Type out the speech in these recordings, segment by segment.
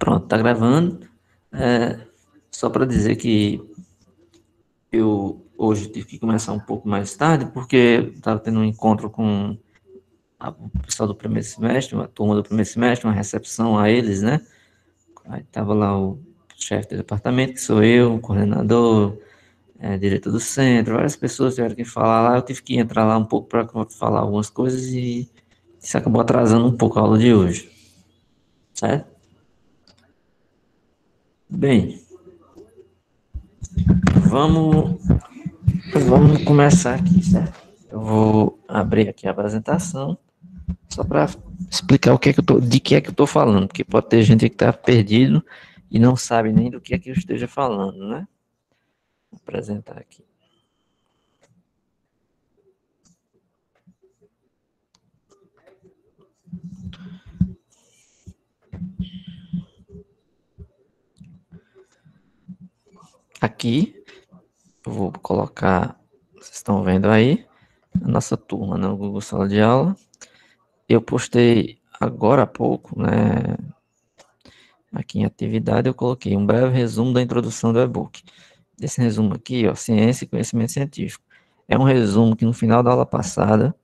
Pronto, tá gravando. Só para dizer que eu hoje tive que começar um pouco mais tarde, porque estava tendo um encontro com o pessoal do primeiro semestre, uma turma do primeiro semestre, uma recepção a eles, né? Aí tava lá o chefe do departamento, que sou eu, o coordenador, diretor do centro, várias pessoas tiveram que falar lá, eu tive que entrar lá um pouco para falar algumas coisas e isso acabou atrasando um pouco a aula de hoje, certo? Bem, vamos Vamos começar aqui, certo? Eu vou abrir aqui a apresentação, só para explicar de que é que eu estou falando, porque pode ter gente que está perdido e não sabe nem do que é que eu esteja falando, né? Vou apresentar aqui. Aqui, eu vou colocar, vocês estão vendo aí, a nossa turma no Google Sala de Aula. Eu postei agora há pouco, né? Aqui em atividade eu coloquei um breve resumo da introdução do e-book. Esse resumo aqui, ó, ciência e conhecimento científico. É um resumo que no final da aula passada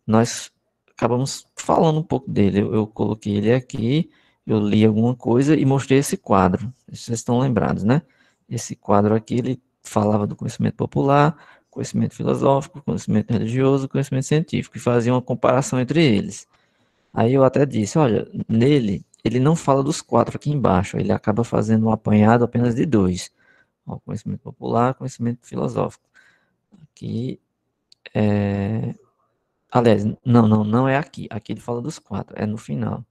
nós acabamos falando um pouco dele. Eu coloquei ele aqui, eu li alguma coisa e mostrei esse quadro. Vocês estão lembrados, né? Esse quadro aqui, ele falava do conhecimento popular, conhecimento filosófico, conhecimento religioso, conhecimento científico, e fazia uma comparação entre eles. Aí eu até disse, olha, nele, ele não fala dos quatro aqui embaixo, ele acaba fazendo um apanhado apenas de dois. Ó, conhecimento popular, conhecimento filosófico. Aqui, aliás, não é aqui. Aqui ele fala dos quatro, é no final.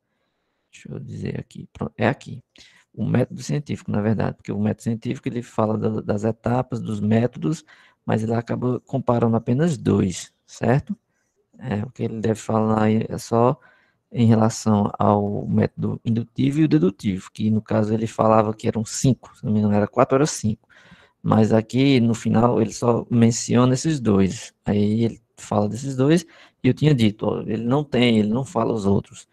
Deixa eu dizer aqui, pronto, é aqui. O método científico, na verdade, porque o método científico ele fala das etapas, dos métodos, mas ele acaba comparando apenas dois, certo? O que ele deve falar aí é só em relação ao método indutivo e o dedutivo, que no caso ele falava que eram cinco, se não me engano era quatro, era cinco. Mas aqui no final ele só menciona esses dois. Aí ele fala desses dois, e eu tinha dito, ó, ele não fala os outros.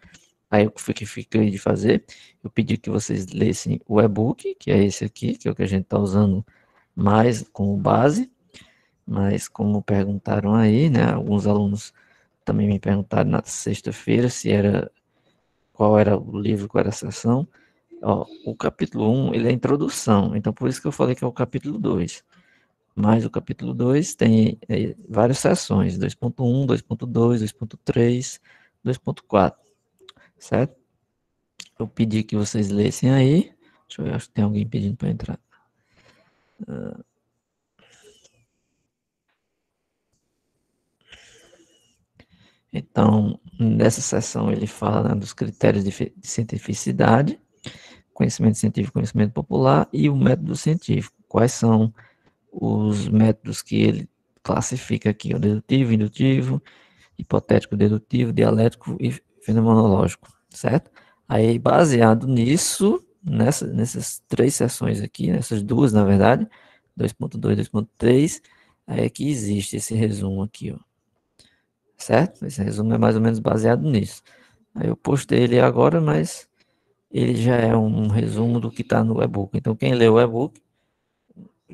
Aí o que fiquei de fazer, eu pedi que vocês lessem o e-book, que é esse aqui, que é o que a gente está usando mais como base, mas como perguntaram aí, né, alguns alunos também me perguntaram na sexta-feira qual era o livro, qual era a sessão. Ó, o capítulo 1, ele é a introdução, então por isso que eu falei que é o capítulo 2. Mas o capítulo 2 tem várias seções, 2.1, 2.2, 2.3, 2.4, certo? Eu pedi que vocês lessem aí. Deixa eu ver, acho que tem alguém pedindo para entrar. Então, nessa sessão ele fala, né, dos critérios de cientificidade, conhecimento científico, conhecimento popular e o método científico. Quais são os métodos que ele classifica aqui? O dedutivo, indutivo, hipotético, dedutivo, dialético e fenomenológico, certo? Aí, baseado nisso, nessas três sessões aqui, nessas duas, na verdade, 2.2, 2.3, aí é que existe esse resumo aqui, ó, certo? Esse resumo é mais ou menos baseado nisso. Aí eu postei ele agora, mas ele já é um resumo do que está no e-book. Então, quem lê o e-book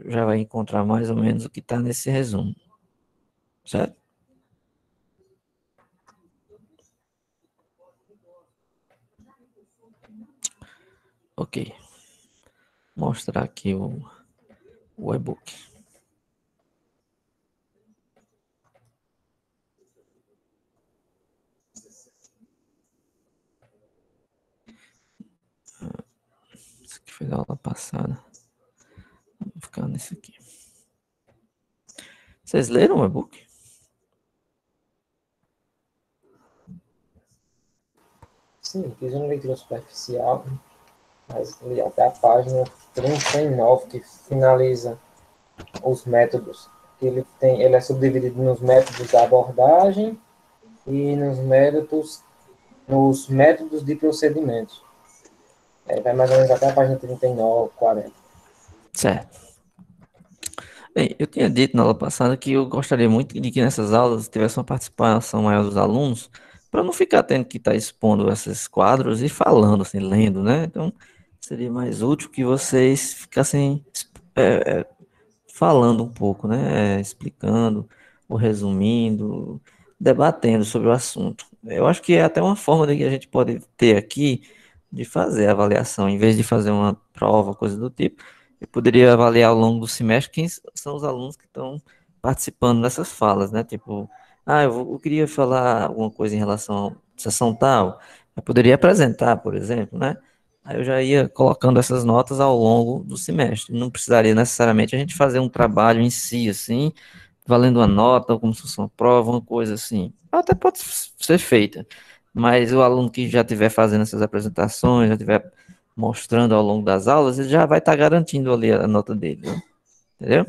já vai encontrar mais ou menos o que está nesse resumo, certo? Ok. Mostrar aqui o e-book. Isso aqui foi da aula passada. Vou ficar nesse aqui. Vocês leram o e-book? Sim, fiz uma leitura superficial, mas li até a página 39, que finaliza os métodos. Ele é subdividido nos métodos da abordagem e nos métodos de procedimento. Vai mais ou menos até a página 39, 40. Certo. Bem, eu tinha dito na aula passada que eu gostaria muito de que nessas aulas tivesse uma participação maior dos alunos, para não ficar tendo que estar expondo esses quadros e falando, assim, lendo, né? Então, seria mais útil que vocês ficassem falando um pouco, né? Explicando, ou resumindo, debatendo sobre o assunto. Eu acho que é até uma forma de que a gente pode ter aqui de fazer a avaliação, em vez de fazer uma prova, coisa do tipo, eu poderia avaliar ao longo do semestre quem são os alunos que estão participando dessas falas, né? Tipo, eu queria falar alguma coisa em relação à sessão tal, eu poderia apresentar, por exemplo, né? Aí eu já ia colocando essas notas ao longo do semestre. Não precisaria necessariamente a gente fazer um trabalho em si, assim, valendo uma nota, ou como se fosse uma prova, uma coisa assim. Até pode ser feita, mas o aluno que já estiver fazendo essas apresentações, já estiver mostrando ao longo das aulas, ele já vai estar garantindo ali a nota dele, né? Entendeu?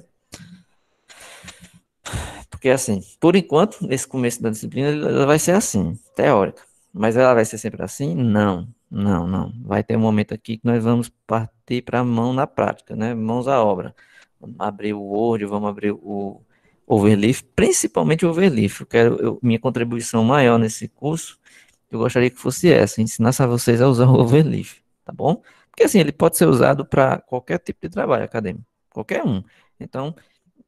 Porque assim, por enquanto, nesse começo da disciplina, ela vai ser assim, teórica. Mas ela vai ser sempre assim? Não, não, não. Vai ter um momento aqui que nós vamos partir para a mão na prática, né? Mãos à obra. Vamos abrir o Word, vamos abrir o Overleaf, principalmente o Overleaf. Minha contribuição maior nesse curso, eu gostaria que fosse essa, ensinasse a vocês a usar o Overleaf, tá bom? Porque assim, ele pode ser usado para qualquer tipo de trabalho acadêmico, qualquer um. Então,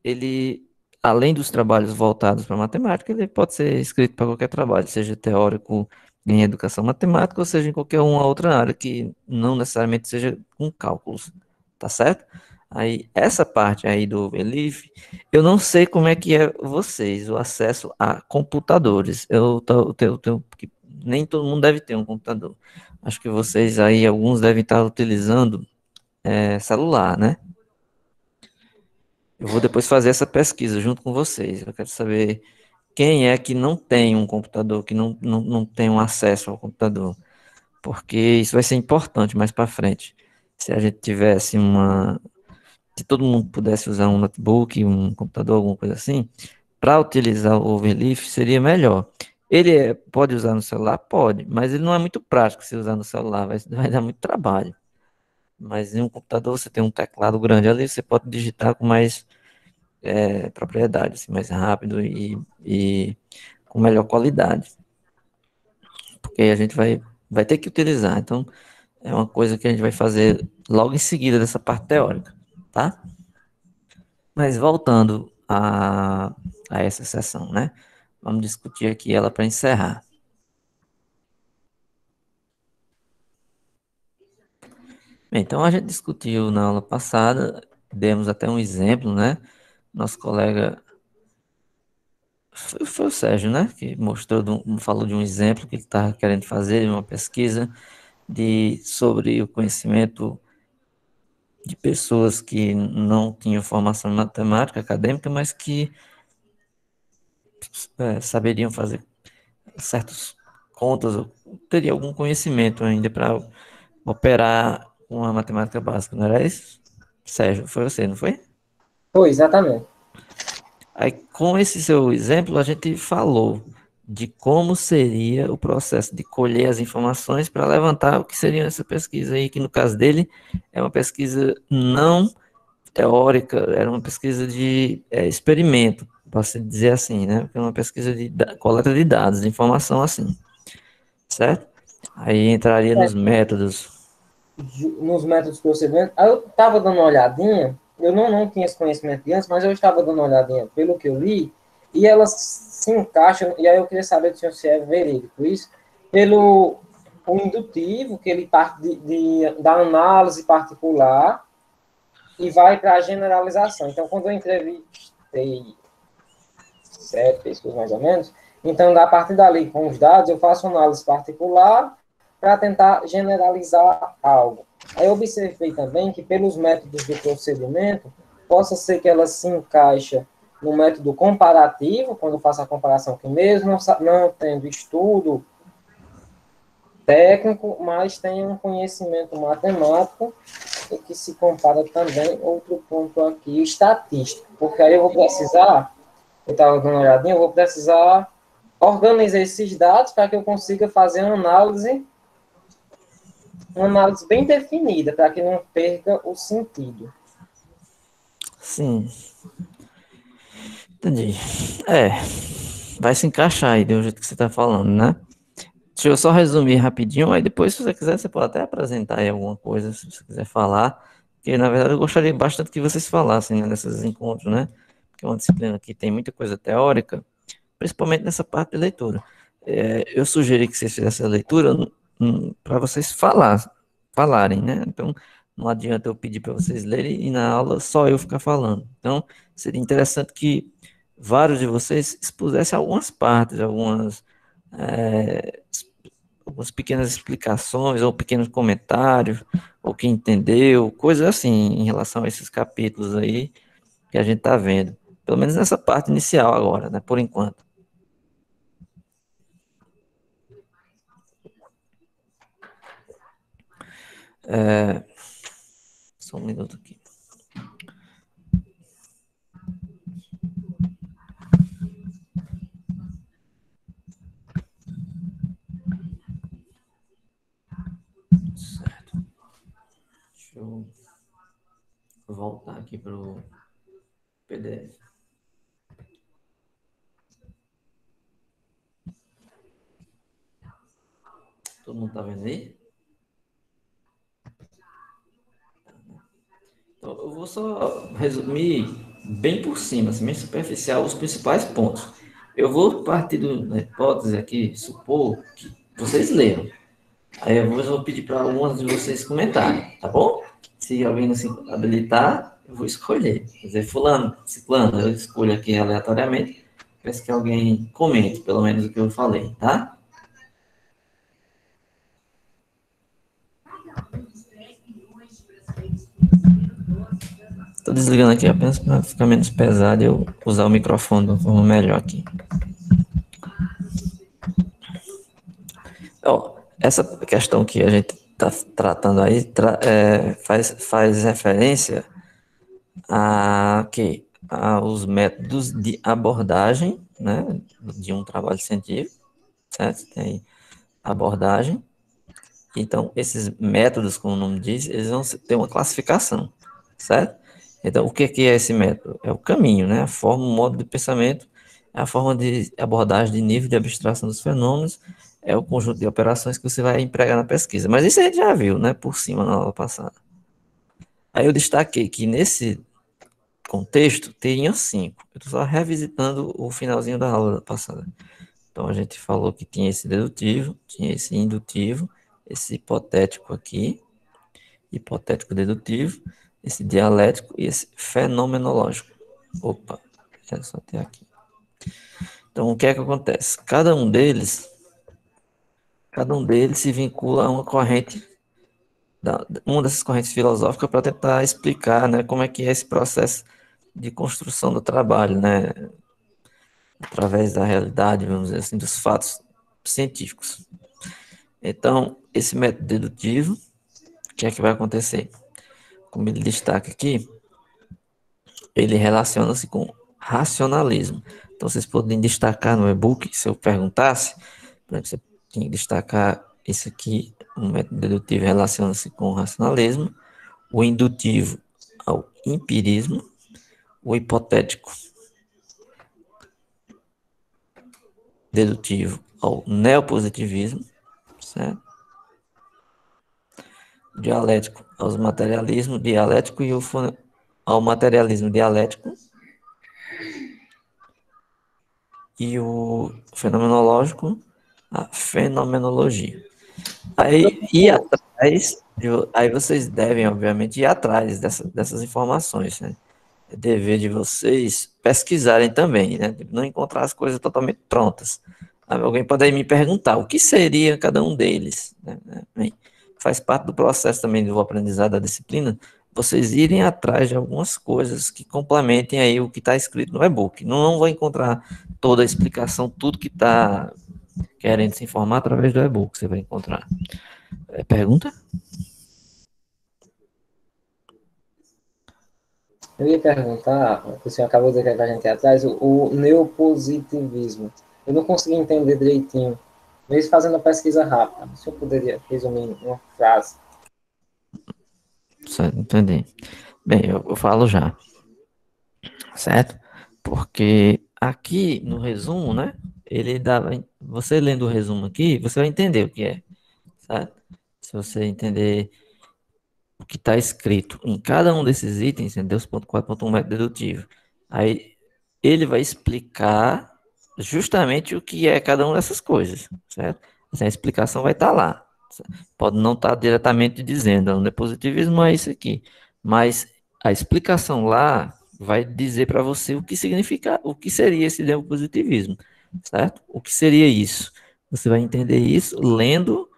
ele, além dos trabalhos voltados para matemática, ele pode ser escrito para qualquer trabalho, seja teórico em educação matemática, ou seja em qualquer uma outra área que não necessariamente seja com cálculos, tá certo? Aí, essa parte aí do Belief, eu não sei como é que é vocês, o acesso a computadores. Que nem todo mundo deve ter um computador. Acho que vocês aí, alguns devem estar utilizando celular, né? Eu vou depois fazer essa pesquisa junto com vocês. Eu quero saber quem é que não tem um computador, que não tem um acesso ao computador, porque isso vai ser importante mais para frente. Se a gente tivesse se todo mundo pudesse usar um notebook, um computador, alguma coisa assim, para utilizar o Overleaf seria melhor. Pode usar no celular? Pode, mas ele não é muito prático se usar no celular, vai dar muito trabalho. Mas em um computador você tem um teclado grande ali, você pode digitar com mais propriedade, assim, mais rápido e com melhor qualidade, porque a gente vai ter que utilizar. Então, é uma coisa que a gente vai fazer logo em seguida dessa parte teórica, tá? Mas voltando a essa sessão, né? Vamos discutir aqui ela para encerrar. Bem, então, a gente discutiu na aula passada, demos até um exemplo, né? Nosso colega foi o Sérgio, né? Que falou de um exemplo que ele estava querendo fazer, de uma pesquisa sobre o conhecimento de pessoas que não tinham formação em matemática acadêmica, mas que saberiam fazer certas contas, ou teria algum conhecimento ainda para operar uma matemática básica, não era isso? Sérgio, foi você, não foi? Foi, exatamente. Aí, com esse seu exemplo, a gente falou de como seria o processo de colher as informações para levantar o que seria essa pesquisa aí, que no caso dele é uma pesquisa não teórica, era uma pesquisa de experimento, posso dizer assim, né? É uma pesquisa de coleta de dados, de informação assim, certo? Aí entraria nos métodos. Nos métodos de procedimento. Aí eu estava dando uma olhadinha, eu não tinha esse conhecimento de antes, mas eu estava dando uma olhadinha pelo que eu li, e elas se encaixam, e aí eu queria saber do senhor se é verídico isso, pelo o indutivo, que ele parte da análise particular e vai para a generalização. Então, quando eu entrevistei 7 pessoas mais ou menos, então, a partir dali, com os dados, eu faço análise particular para tentar generalizar algo. Aí eu observei também que, pelos métodos de procedimento, possa ser que ela se encaixa no método comparativo, quando eu faço a comparação que mesmo não tendo estudo técnico, mas tem um conhecimento matemático e que se compara também, outro ponto aqui, estatístico, porque aí eu vou precisar, eu estava dando uma olhadinha, eu vou precisar organizar esses dados para que eu consiga fazer uma análise bem definida, para que não perca o sentido. Sim, entendi. Vai se encaixar aí do jeito que você está falando, né? Deixa eu só resumir rapidinho, aí depois, se você quiser, você pode até apresentar aí alguma coisa, se você quiser falar, porque na verdade eu gostaria bastante que vocês falassem, né, nesses encontros, né? Porque é uma disciplina que tem muita coisa teórica, principalmente nessa parte de leitura. Eu sugeri que vocês fizessem a leitura para vocês falarem, né? Então, não adianta eu pedir para vocês lerem e na aula só eu ficar falando. Então, seria interessante que vários de vocês expusessem algumas partes, é, algumas pequenas explicações ou pequenos comentários, ou que entendeu, coisas assim em relação a esses capítulos aí que a gente está vendo. Pelo menos nessa parte inicial agora, né? Por enquanto. Só um minuto aqui. Certo. Deixa eu voltar aqui para o PDF. Todo mundo está vendo aí? Então, eu vou só resumir bem por cima, assim, bem superficial, os principais pontos. Eu vou partir da hipótese aqui, supor que vocês leiam. Aí eu vou pedir para alguns de vocês comentarem, tá bom? Se alguém não se habilitar, eu vou escolher. Quer dizer, fulano, ciclano, eu escolho aqui aleatoriamente. Peço que alguém comente, pelo menos o que eu falei, tá? Estou desligando aqui apenas para ficar menos pesado e eu usar o microfone de uma forma melhor aqui. Ó, essa questão que a gente está tratando aí faz referência aos métodos de abordagem, né, de um trabalho científico, certo? Tem abordagem. Então, esses métodos, como o nome diz, eles vão ter uma classificação, certo? Então, o que é esse método? É o caminho, né? A forma, o modo de pensamento, é a forma de abordagem de nível de abstração dos fenômenos, é o conjunto de operações que você vai empregar na pesquisa. Mas isso a gente já viu, né? Por cima na aula passada. Aí eu destaquei que nesse contexto teriam 5. Eu estou só revisitando o finalzinho da aula passada. Então a gente falou que tinha esse dedutivo, tinha esse indutivo, esse hipotético aqui, hipotético dedutivo, esse dialético e esse fenomenológico. Opa, já só tem aqui. Então o que é que acontece? Cada um deles se vincula a uma corrente, uma dessas correntes filosóficas para tentar explicar, né, como é que é esse processo de construção do trabalho, né, através da realidade, vamos dizer assim, dos fatos científicos. Então, esse método dedutivo, o que é que vai acontecer? Como ele destaca aqui, ele relaciona-se com racionalismo. Então, vocês podem destacar no e-book, se eu perguntasse, por exemplo, você tem que destacar isso aqui, o método dedutivo relaciona-se com o racionalismo, o indutivo ao empirismo, o hipotético dedutivo ao neopositivismo, certo? Dialético aos materialismo dialético e ao materialismo dialético e o fenomenológico a fenomenologia. Aí ir atrás, aí vocês devem, obviamente, ir atrás dessas informações, né? É dever de vocês pesquisarem também, né? Não encontrar as coisas totalmente prontas. Alguém pode aí me perguntar o que seria cada um deles, né? Bem, faz parte do processo também do aprendizado da disciplina, vocês irem atrás de algumas coisas que complementem aí o que está escrito no e-book. Não vão encontrar toda a explicação, tudo que está querendo se informar através do e-book, você vai encontrar. Pergunta? Eu ia perguntar, o senhor acabou de dizer que a gente ia atrás, o neopositivismo. Eu não consegui entender direitinho, mesmo fazendo a pesquisa rápida. O senhor poderia resumir em uma frase? Certo, entendi. Bem, eu falo já, certo? Porque aqui no resumo, né? ele dá, você lendo o resumo aqui, você vai entender o que é, certo? Se você entender o que está escrito em cada um desses itens, em 2.4.1 método dedutivo, aí ele vai explicar justamente o que é cada uma dessas coisas, certo? Assim, a explicação vai estar lá. Pode não estar diretamente dizendo, o positivismo é isso aqui, mas a explicação lá vai dizer para você o que significa, o que seria esse neopositivismo, certo? O que seria isso? Você vai entender isso lendo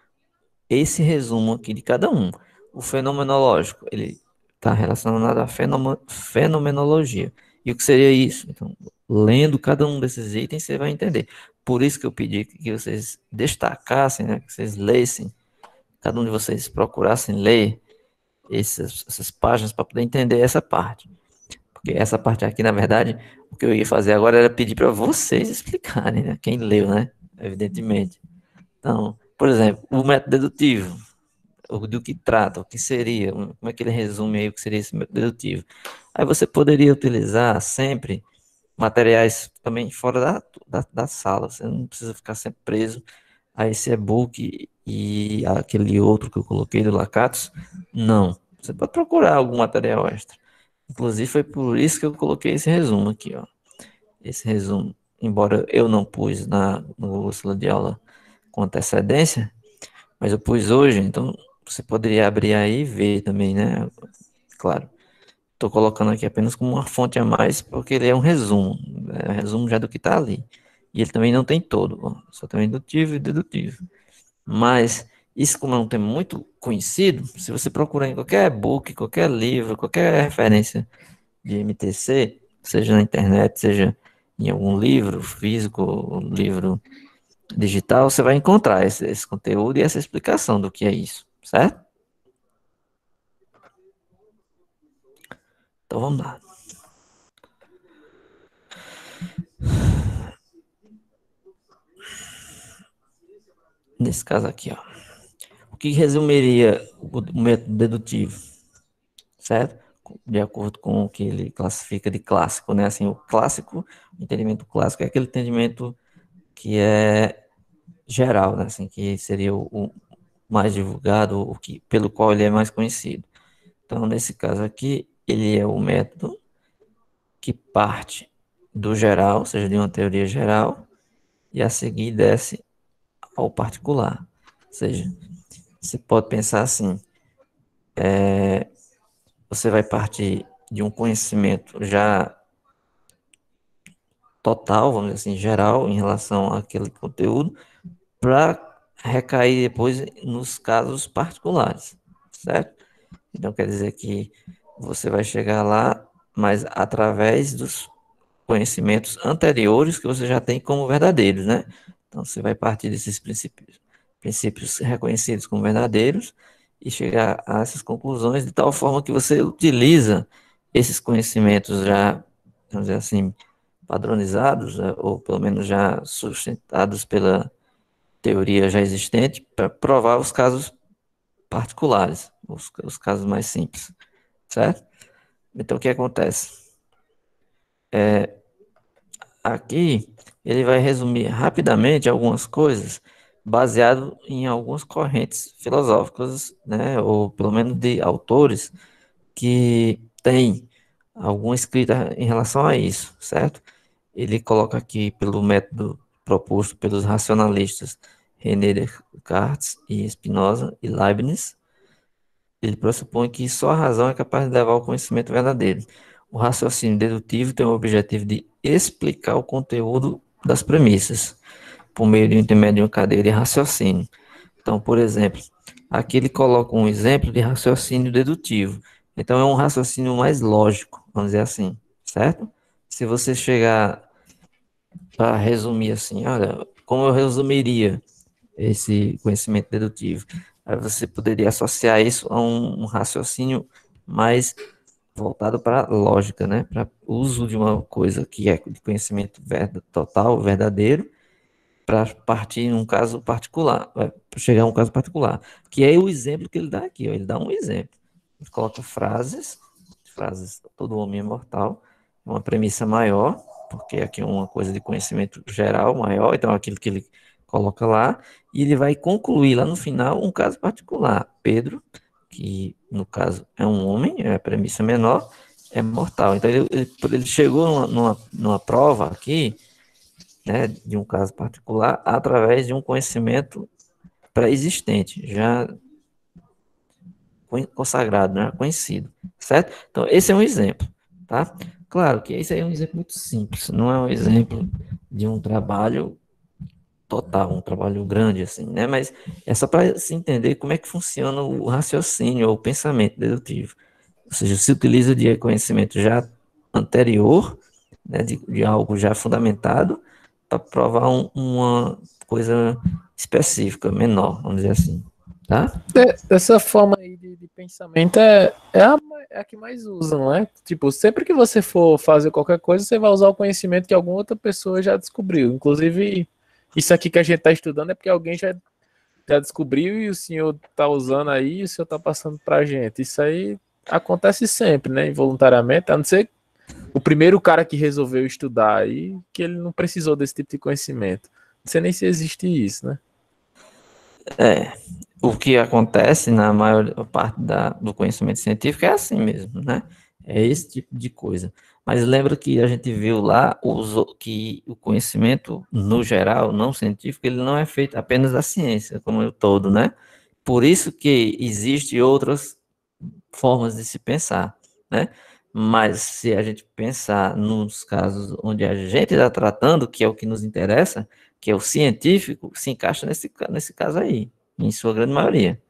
esse resumo aqui de cada um. O fenomenológico, ele está relacionado à fenomenologia. E o que seria isso? Então, lendo cada um desses itens, você vai entender. Por isso que eu pedi que vocês destacassem, né, que vocês lessem, cada um de vocês procurassem ler essas páginas para poder entender essa parte. Porque essa parte aqui, na verdade, o que eu ia fazer agora era pedir para vocês explicarem, né? Quem leu, né? Evidentemente. Então, por exemplo, o método dedutivo do que trata, o que seria, como é que ele resume aí o que seria esse método dedutivo. Aí você poderia utilizar sempre materiais também fora da sala, você não precisa ficar sempre preso a esse e-book e aquele outro que eu coloquei do Lacatos, não. Você pode procurar algum material extra. Inclusive foi por isso que eu coloquei esse resumo aqui, ó. Esse resumo, embora eu não pus no sala de aula com antecedência, mas eu pus hoje, então você poderia abrir aí e ver também, né? Claro. Estou colocando aqui apenas como uma fonte a mais, porque ele é um resumo. É um resumo já do que está ali. E ele também não tem todo, ó, só tem indutivo e dedutivo. Mas isso, como é um tema muito conhecido, se você procurar em qualquer book, qualquer livro, qualquer referência de MTC, seja na internet, seja em algum livro físico, livro digital, você vai encontrar esse conteúdo e essa explicação do que é isso, certo? Então vamos lá. Nesse caso aqui, ó. O que resumiria o método dedutivo, certo? De acordo com o que ele classifica de clássico, né? Assim, o clássico, o entendimento clássico é aquele entendimento que é geral, né? Assim, que seria o mais divulgado, o que, pelo qual ele é mais conhecido. Então, nesse caso aqui, ele é o método que parte do geral, ou seja, de uma teoria geral, e a seguir desce ao particular. Ou seja, você pode pensar assim, você vai partir de um conhecimento já total, vamos dizer assim, geral, em relação àquele conteúdo, para recair depois nos casos particulares, certo? Então quer dizer que você vai chegar lá, mas através dos conhecimentos anteriores que você já tem como verdadeiros, né? Então você vai partir desses princípios reconhecidos como verdadeiros e chegar a essas conclusões de tal forma que você utiliza esses conhecimentos já, vamos dizer assim, padronizados, né, ou pelo menos já sustentados pela teoria já existente, para provar os casos particulares, os casos mais simples, certo? Então o que acontece? Aqui ele vai resumir rapidamente algumas coisas baseado em algumas correntes filosóficas, né, ou pelo menos de autores que têm alguma escrita em relação a isso, certo? Ele coloca aqui pelo método proposto pelos racionalistas René Descartes e Spinoza e Leibniz, ele pressupõe que só a razão é capaz de levar ao conhecimento verdadeiro. O raciocínio dedutivo tem o objetivo de explicar o conteúdo das premissas, por meio de um intermédio de uma cadeia de raciocínio. Então, por exemplo, aqui ele coloca um exemplo de raciocínio dedutivo. Então, é um raciocínio mais lógico, vamos dizer assim, certo? Se você chegar para resumir assim, olha, como eu resumiria esse conhecimento dedutivo? Aí você poderia associar isso a um raciocínio mais voltado para a lógica, né? Para o uso de uma coisa que é de conhecimento total, verdadeiro, para partir em um caso particular, para chegar a um caso particular, que é o exemplo que ele dá aqui, ó. Ele dá um exemplo. Ele coloca frases, todo homem é mortal, uma premissa maior, porque aqui é uma coisa de conhecimento geral maior, então aquilo que ele coloca lá, e ele vai concluir lá no final um caso particular. Pedro, que no caso é um homem, é a premissa menor, é mortal. Então ele chegou numa prova aqui, né, de um caso particular, através de um conhecimento pré-existente, já consagrado, né, conhecido, certo? Então, esse é um exemplo, tá? Claro que esse aí é um exemplo muito simples, não é um exemplo de um trabalho total, um trabalho grande, assim, né? Mas é só para se entender como é que funciona o raciocínio ou o pensamento dedutivo. Ou seja, se utiliza de conhecimento já anterior, né, de algo já fundamentado, para provar uma coisa específica, menor, vamos dizer assim, tá? Essa forma aí de pensamento é a que mais usa, não é? Tipo, sempre que você for fazer qualquer coisa, você vai usar o conhecimento que alguma outra pessoa já descobriu. Inclusive, isso aqui que a gente está estudando é porque alguém já descobriu e o senhor está usando aí e o senhor está passando para a gente. Isso aí acontece sempre, né? Involuntariamente, a não ser o primeiro cara que resolveu estudar aí, que ele não precisou desse tipo de conhecimento. Não sei nem se existe isso, né? É, o que acontece na maior parte do conhecimento científico é assim mesmo, né? É esse tipo de coisa. Mas lembra que a gente viu lá que o conhecimento, no geral, não científico, ele não é feito apenas da ciência, como um todo, né? Por isso que existem outras formas de se pensar, né? Mas se a gente pensar nos casos onde a gente está tratando, que é o que nos interessa, que é o científico, se encaixa nesse caso aí, em sua grande maioria.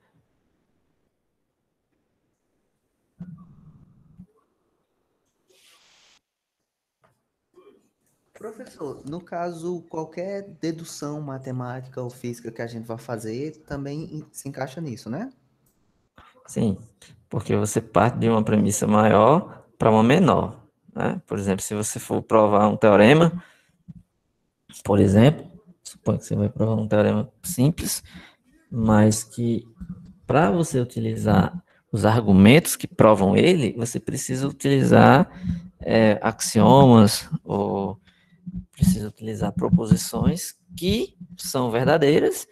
Professor, no caso, qualquer dedução matemática ou física que a gente vai fazer também se encaixa nisso, né? Sim, porque você parte de uma premissa maior para uma menor, né? Por exemplo, se você for provar um teorema, por exemplo, suponho que você vai provar um teorema simples, mas que para você utilizar os argumentos que provam ele, você precisa utilizar axiomas ou precisa utilizar proposições que são verdadeiras,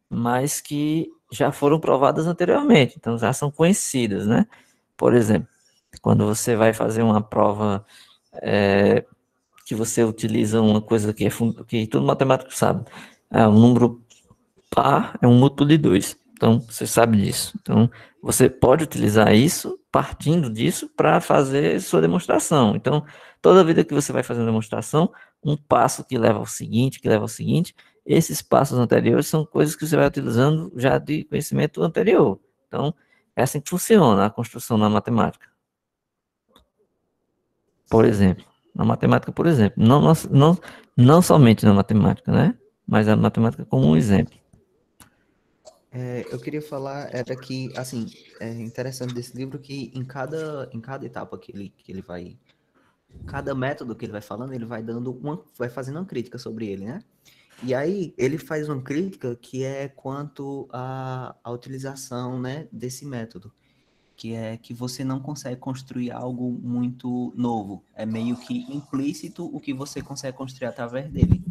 mas que já foram provadas anteriormente, então já são conhecidas, né? Por exemplo, quando você vai fazer uma prova que você utiliza uma coisa que todo matemático sabe, um número par é um múltiplo de 2. Então, você sabe disso. Então, você pode utilizar isso, partindo disso, para fazer sua demonstração. Então, toda vida que você vai fazer uma demonstração, um passo que leva ao seguinte, esses passos anteriores são coisas que você vai utilizando já de conhecimento anterior. Então, é assim que funciona a construção na matemática. Por exemplo, na matemática, por exemplo. Não somente na matemática, né? Mas a matemática como um exemplo. Eu queria falar, era que, assim, é interessante desse livro que em cada etapa que ele vai, cada método que ele vai falando, ele vai vai fazendo uma crítica sobre ele, né? E aí ele faz uma crítica que é quanto à utilização, né, desse método, que é que você não consegue construir algo muito novo, é meio que implícito o que você consegue construir através dele.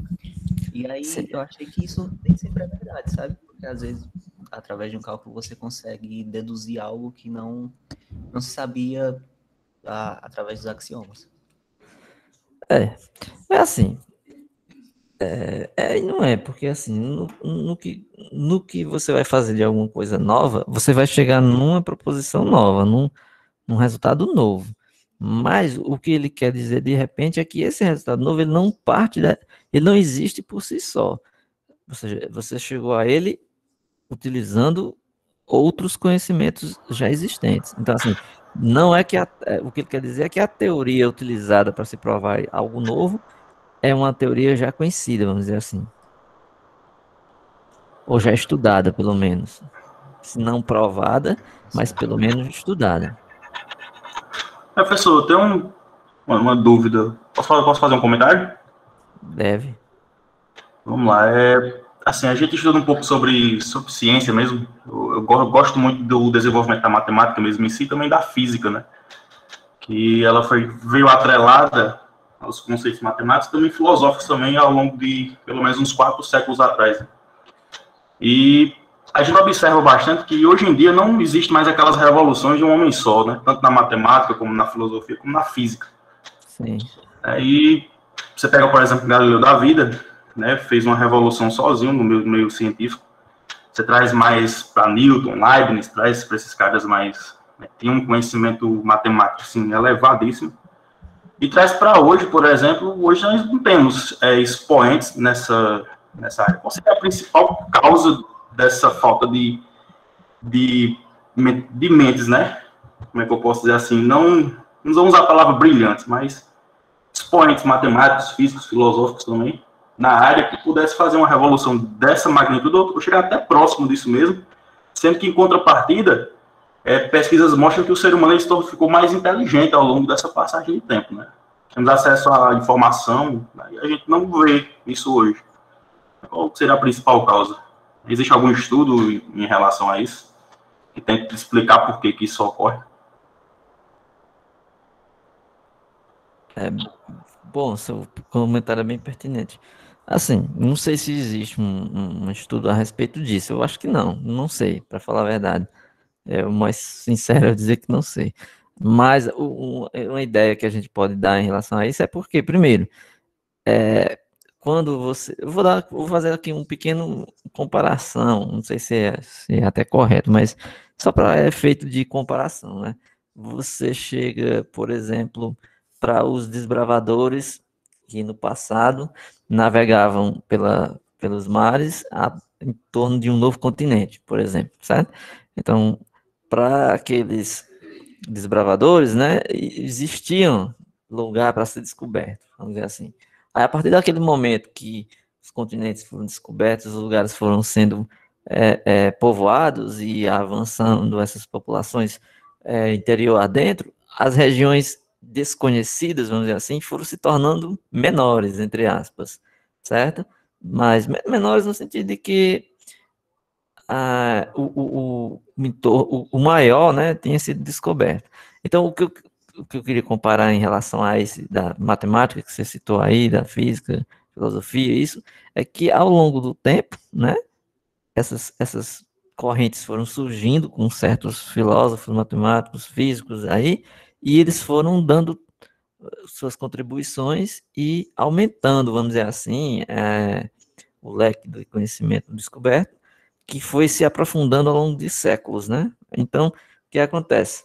E aí Sim. eu achei que isso nem sempre é verdade, sabe? Porque às vezes, através de um cálculo, você consegue deduzir algo que não se sabia através dos axiomas. É assim. E não é, porque assim, no que você vai fazer de alguma coisa nova, você vai chegar numa proposição nova, num resultado novo. Mas o que ele quer dizer de repente é que esse resultado novo, ele não ele não existe por si só. Ou seja, você chegou a ele utilizando outros conhecimentos já existentes. Então, assim, não é que o que ele quer dizer é que a teoria utilizada para se provar algo novo é uma teoria já conhecida, vamos dizer assim. Ou já estudada, pelo menos. Se não provada, mas pelo menos estudada. Professor, eu tenho uma dúvida. Posso fazer um comentário? Deve. Vamos lá. Assim, a gente estuda um pouco sobre ciência mesmo. Eu gosto muito do desenvolvimento da matemática mesmo em si, também da física, né? Que ela veio atrelada os conceitos matemáticos, também filosóficos também, ao longo de pelo menos uns 4 séculos atrás. E a gente observa bastante que hoje em dia não existe mais aquelas revoluções de um homem só, né? Tanto na matemática, como na filosofia, como na física. Sim. E você pega, por exemplo, Galileu da Vida, né? Fez uma revolução sozinho no meio científico. Você traz mais para Newton, Leibniz, traz para esses caras mais... Né, tem um conhecimento matemático, assim, elevadíssimo. E traz para hoje, por exemplo, hoje nós não temos expoentes nessa área. Qual seria a principal causa dessa falta de mentes, né? Como é que eu posso dizer assim? Não vamos usar a palavra brilhantes, mas expoentes matemáticos, físicos, filosóficos também, na área que pudesse fazer uma revolução dessa magnitude, ou chegar até próximo disso mesmo, sendo que, em contrapartida, pesquisas mostram que o ser humano ficou mais inteligente ao longo dessa passagem de tempo, né? Temos acesso à informação, né? E a gente não vê isso hoje. Qual seria a principal causa? Existe algum estudo em relação a isso que tenta explicar por que isso ocorre? Bom, seu comentário é bem pertinente. Assim, não sei se existe um estudo a respeito disso. Eu acho que não sei, para falar a verdade. É o mais sincero eu dizer que não sei. Mas uma ideia que a gente pode dar em relação a isso é porque, primeiro, quando você. Vou fazer aqui um pequeno comparação, não sei se é até correto, mas só para efeito de comparação, né? Você chega, por exemplo, para os desbravadores que no passado navegavam pelos mares em torno de um novo continente, por exemplo, certo? Então, para aqueles desbravadores, né, existiam lugar para ser descoberto, vamos dizer assim. Aí, a partir daquele momento que os continentes foram descobertos, os lugares foram sendo povoados e avançando essas populações interior adentro, as regiões desconhecidas, vamos dizer assim, foram se tornando menores, entre aspas, certo? Mas menores no sentido de que o maior, né, tinha sido descoberto. Então, o que eu queria comparar em relação a esse da matemática que você citou aí, da física, filosofia, isso, é que ao longo do tempo, né, essas correntes foram surgindo com certos filósofos, matemáticos, físicos aí, e eles foram dando suas contribuições e aumentando, vamos dizer assim, o leque do conhecimento descoberto, que foi se aprofundando ao longo de séculos, né? Então, o que acontece?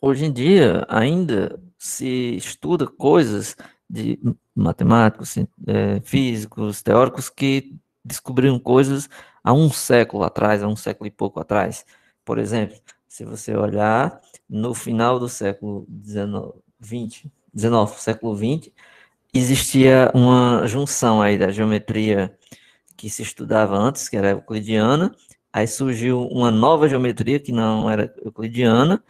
Hoje em dia, ainda se estuda coisas de matemáticos, físicos, teóricos que descobriram coisas há um século atrás, há um século e pouco atrás. Por exemplo, se você olhar no final do século XIX, século XX, existia uma junção aí da geometria que se estudava antes, que era euclidiana, aí surgiu uma nova geometria que não era euclidiana,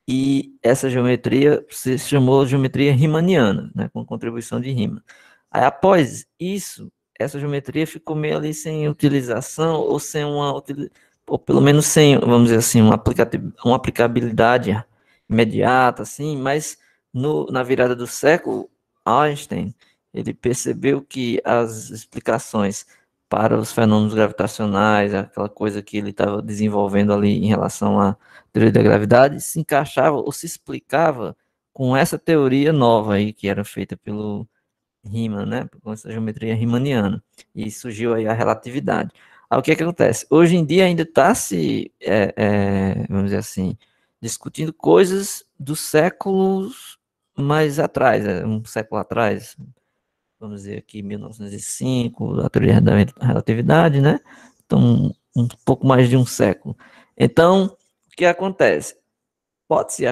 e essa geometria se chamou geometria riemanniana, né, com contribuição de Riemann. Aí, após isso, essa geometria ficou meio ali sem utilização, ou sem ou pelo menos sem, vamos dizer assim, uma aplicabilidade imediata, assim, mas na virada do século, Einstein, ele percebeu que as explicações para os fenômenos gravitacionais, aquela coisa que ele estava desenvolvendo ali em relação à teoria da gravidade, se encaixava ou se explicava com essa teoria nova aí, que era feita pelo Riemann, né, com essa geometria riemanniana, e surgiu aí a relatividade. Aí, o que acontece? Hoje em dia ainda está se, vamos dizer assim, discutindo coisas dos séculos mais atrás, um século atrás, vamos dizer aqui 1905, a teoria da relatividade, né? Então, um pouco mais de um século. Então, o que acontece? Pode-se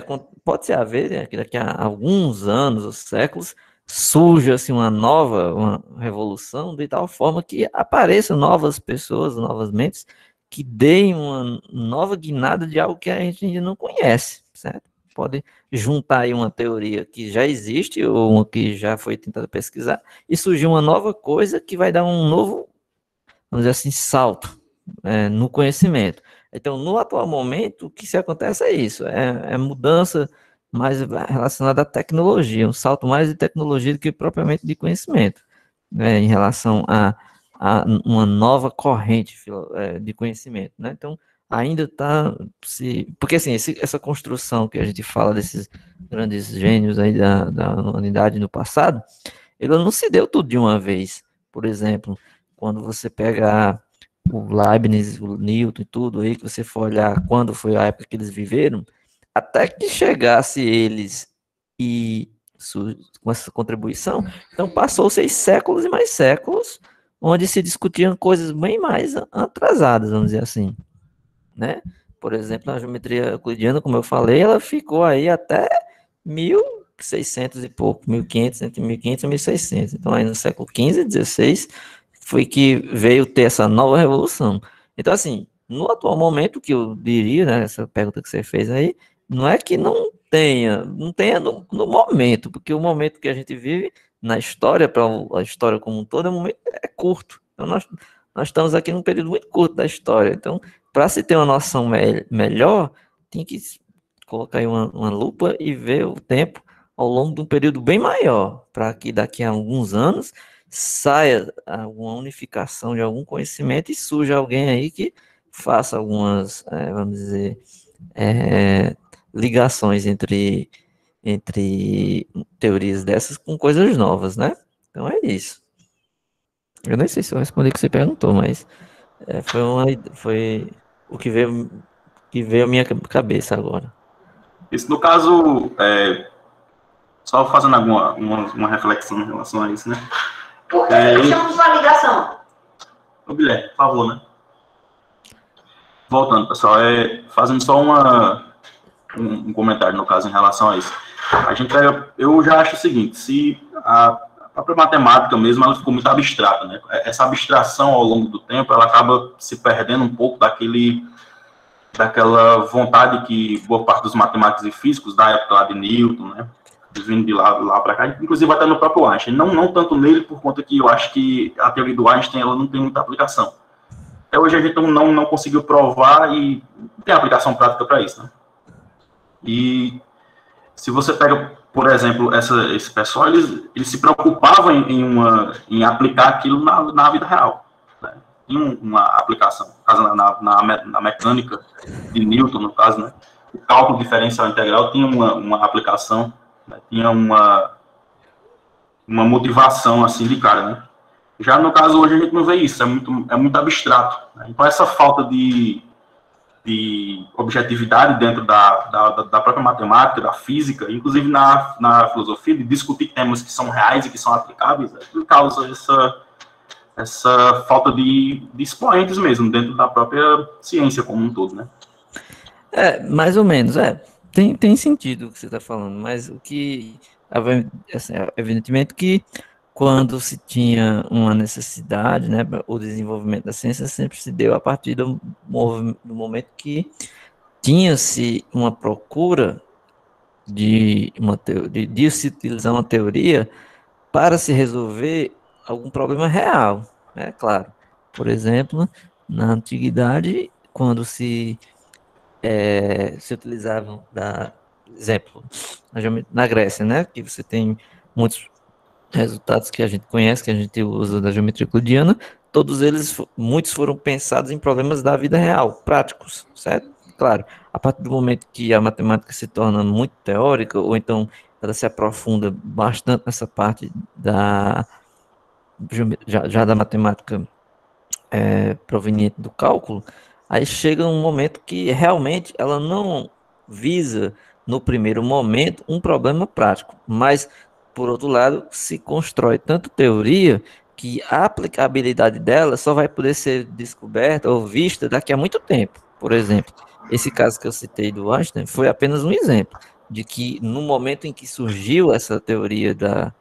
haver, né, que daqui a alguns anos ou séculos, surge assim, uma revolução de tal forma que apareçam novas pessoas, novas mentes, que deem uma nova guinada de algo que a gente ainda não conhece, certo? Pode juntar aí uma teoria que já existe ou uma que já foi tentada pesquisar e surgir uma nova coisa que vai dar um novo, vamos dizer assim, salto no conhecimento. Então, no atual momento, o que se acontece é isso, é mudança mais relacionado à tecnologia, um salto mais de tecnologia do que propriamente de conhecimento, né, em relação a uma nova corrente de conhecimento, né? Então, ainda está porque assim, essa construção que a gente fala desses grandes gênios aí da humanidade no passado, ele não se deu tudo de uma vez. Por exemplo, quando você pega o Leibniz, o Newton e tudo aí, que você for olhar quando foi a época que eles viveram, até que chegasse eles e com essa contribuição, então passou 6 séculos e mais séculos, onde se discutiam coisas bem mais atrasadas, vamos dizer assim, né? Por exemplo, a geometria euclidiana, como eu falei, ela ficou aí até 1600 e pouco, 1500, entre 1500 e 1600. Então, aí no século XV, XVI, foi que veio ter essa nova revolução. Então, assim, no atual momento, que eu diria, né, essa pergunta que você fez aí, não é que não tenha no momento, porque o momento que a gente vive na história, para a história como um todo, é um momento curto. Então, nós estamos aqui num período muito curto da história. Então, para se ter uma noção melhor, tem que colocar aí uma lupa e ver o tempo ao longo de um período bem maior, para que daqui a alguns anos saia alguma unificação de algum conhecimento e surja alguém aí que faça algumas, vamos dizer, ligações entre teorias dessas com coisas novas, né? Então é isso. Eu nem sei se eu respondi o que você perguntou, mas foi o que veio à minha cabeça agora. Isso, no caso, só fazendo uma reflexão em relação a isso, né? Por que deixamos uma ligação? Ô, Guilherme, por favor, né? Voltando, pessoal, fazendo só um comentário, no caso, em relação a isso. Eu já acho o seguinte, se a própria matemática mesmo, ela ficou muito abstrata, né? Essa abstração, ao longo do tempo, ela acaba se perdendo um pouco daquela vontade que boa parte dos matemáticos e físicos da época lá de Newton, né? Vindo de lá para cá, inclusive até no próprio Einstein. Não tanto nele, por conta que eu acho que a teoria do Einstein ela não tem muita aplicação. Até hoje a gente não conseguiu provar e não tem aplicação prática para isso, né? E se você pega, por exemplo, esse pessoal, eles se preocupavam em aplicar aquilo na vida real, né? Tem uma aplicação, no caso, na mecânica de Newton, no caso, né? O cálculo diferencial integral tinha uma aplicação, né? Tinha uma motivação, assim, de cara, né? Já no caso hoje a gente não vê isso, é muito abstrato, né? Então essa falta de objetividade dentro da própria matemática, da física, inclusive na filosofia, de discutir temas que são reais e que são aplicáveis, por causa essa falta de expoentes mesmo, dentro da própria ciência como um todo, né? Mais ou menos, tem sentido o que você está falando, mas o que, assim, evidentemente que quando se tinha uma necessidade, né, o desenvolvimento da ciência sempre se deu a partir do momento que tinha-se uma procura de se utilizar uma teoria para se resolver algum problema real, né, claro. Por exemplo, na antiguidade, quando se utilizavam, exemplo, na Grécia, né, que você tem muitos resultados que a gente conhece, que a gente usa da geometria euclidiana, muitos foram pensados em problemas da vida real, práticos, certo? Claro, a partir do momento que a matemática se torna muito teórica, ou então ela se aprofunda bastante nessa parte já da matemática proveniente do cálculo, aí chega um momento que realmente ela não visa, no primeiro momento, um problema prático, mas por outro lado, se constrói tanto teoria que a aplicabilidade dela só vai poder ser descoberta ou vista daqui a muito tempo. Por exemplo, esse caso que eu citei do Einstein foi apenas um exemplo de que no momento em que surgiu essa teoria da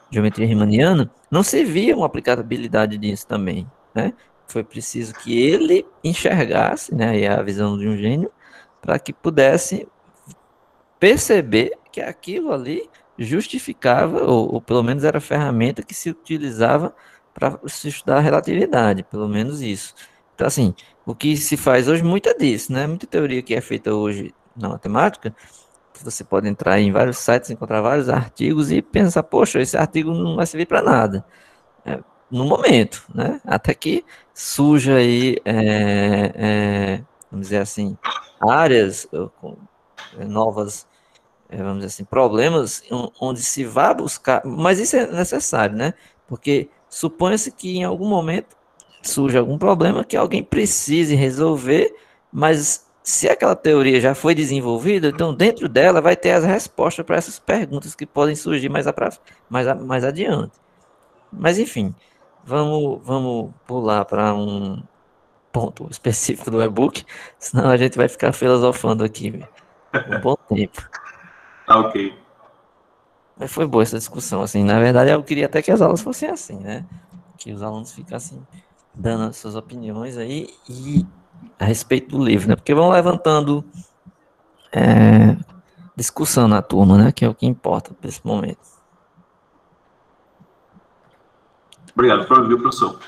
geometria riemanniana, não se via uma aplicabilidade disso também, né? Foi preciso que ele enxergasse, né, a visão de um gênio, para que pudesse perceber que aquilo ali justificava, ou pelo menos era a ferramenta que se utilizava para se estudar a relatividade, pelo menos isso. Então, assim, o que se faz hoje, muita disso, né? Muita teoria que é feita hoje na matemática você pode entrar em vários sites, encontrar vários artigos e pensar, poxa, esse artigo não vai servir para nada. No momento, né? Até que surja aí, vamos dizer assim, áreas com novas, vamos dizer assim, problemas onde se vai buscar, mas isso é necessário, né? Porque suponha-se que em algum momento surge algum problema que alguém precise resolver, mas se aquela teoria já foi desenvolvida, então dentro dela vai ter as respostas para essas perguntas que podem surgir mais adiante. Mas enfim, vamos pular para um ponto específico do e-book, senão a gente vai ficar filosofando aqui um bom tempo. Tá ok. Mas foi boa essa discussão, assim, na verdade eu queria até que as aulas fossem assim, né? Que os alunos ficassem dando as suas opiniões aí e a respeito do livro, né? Porque vão levantando discussão na turma, né? Que é o que importa nesse momento. Obrigado por ouvir, professor.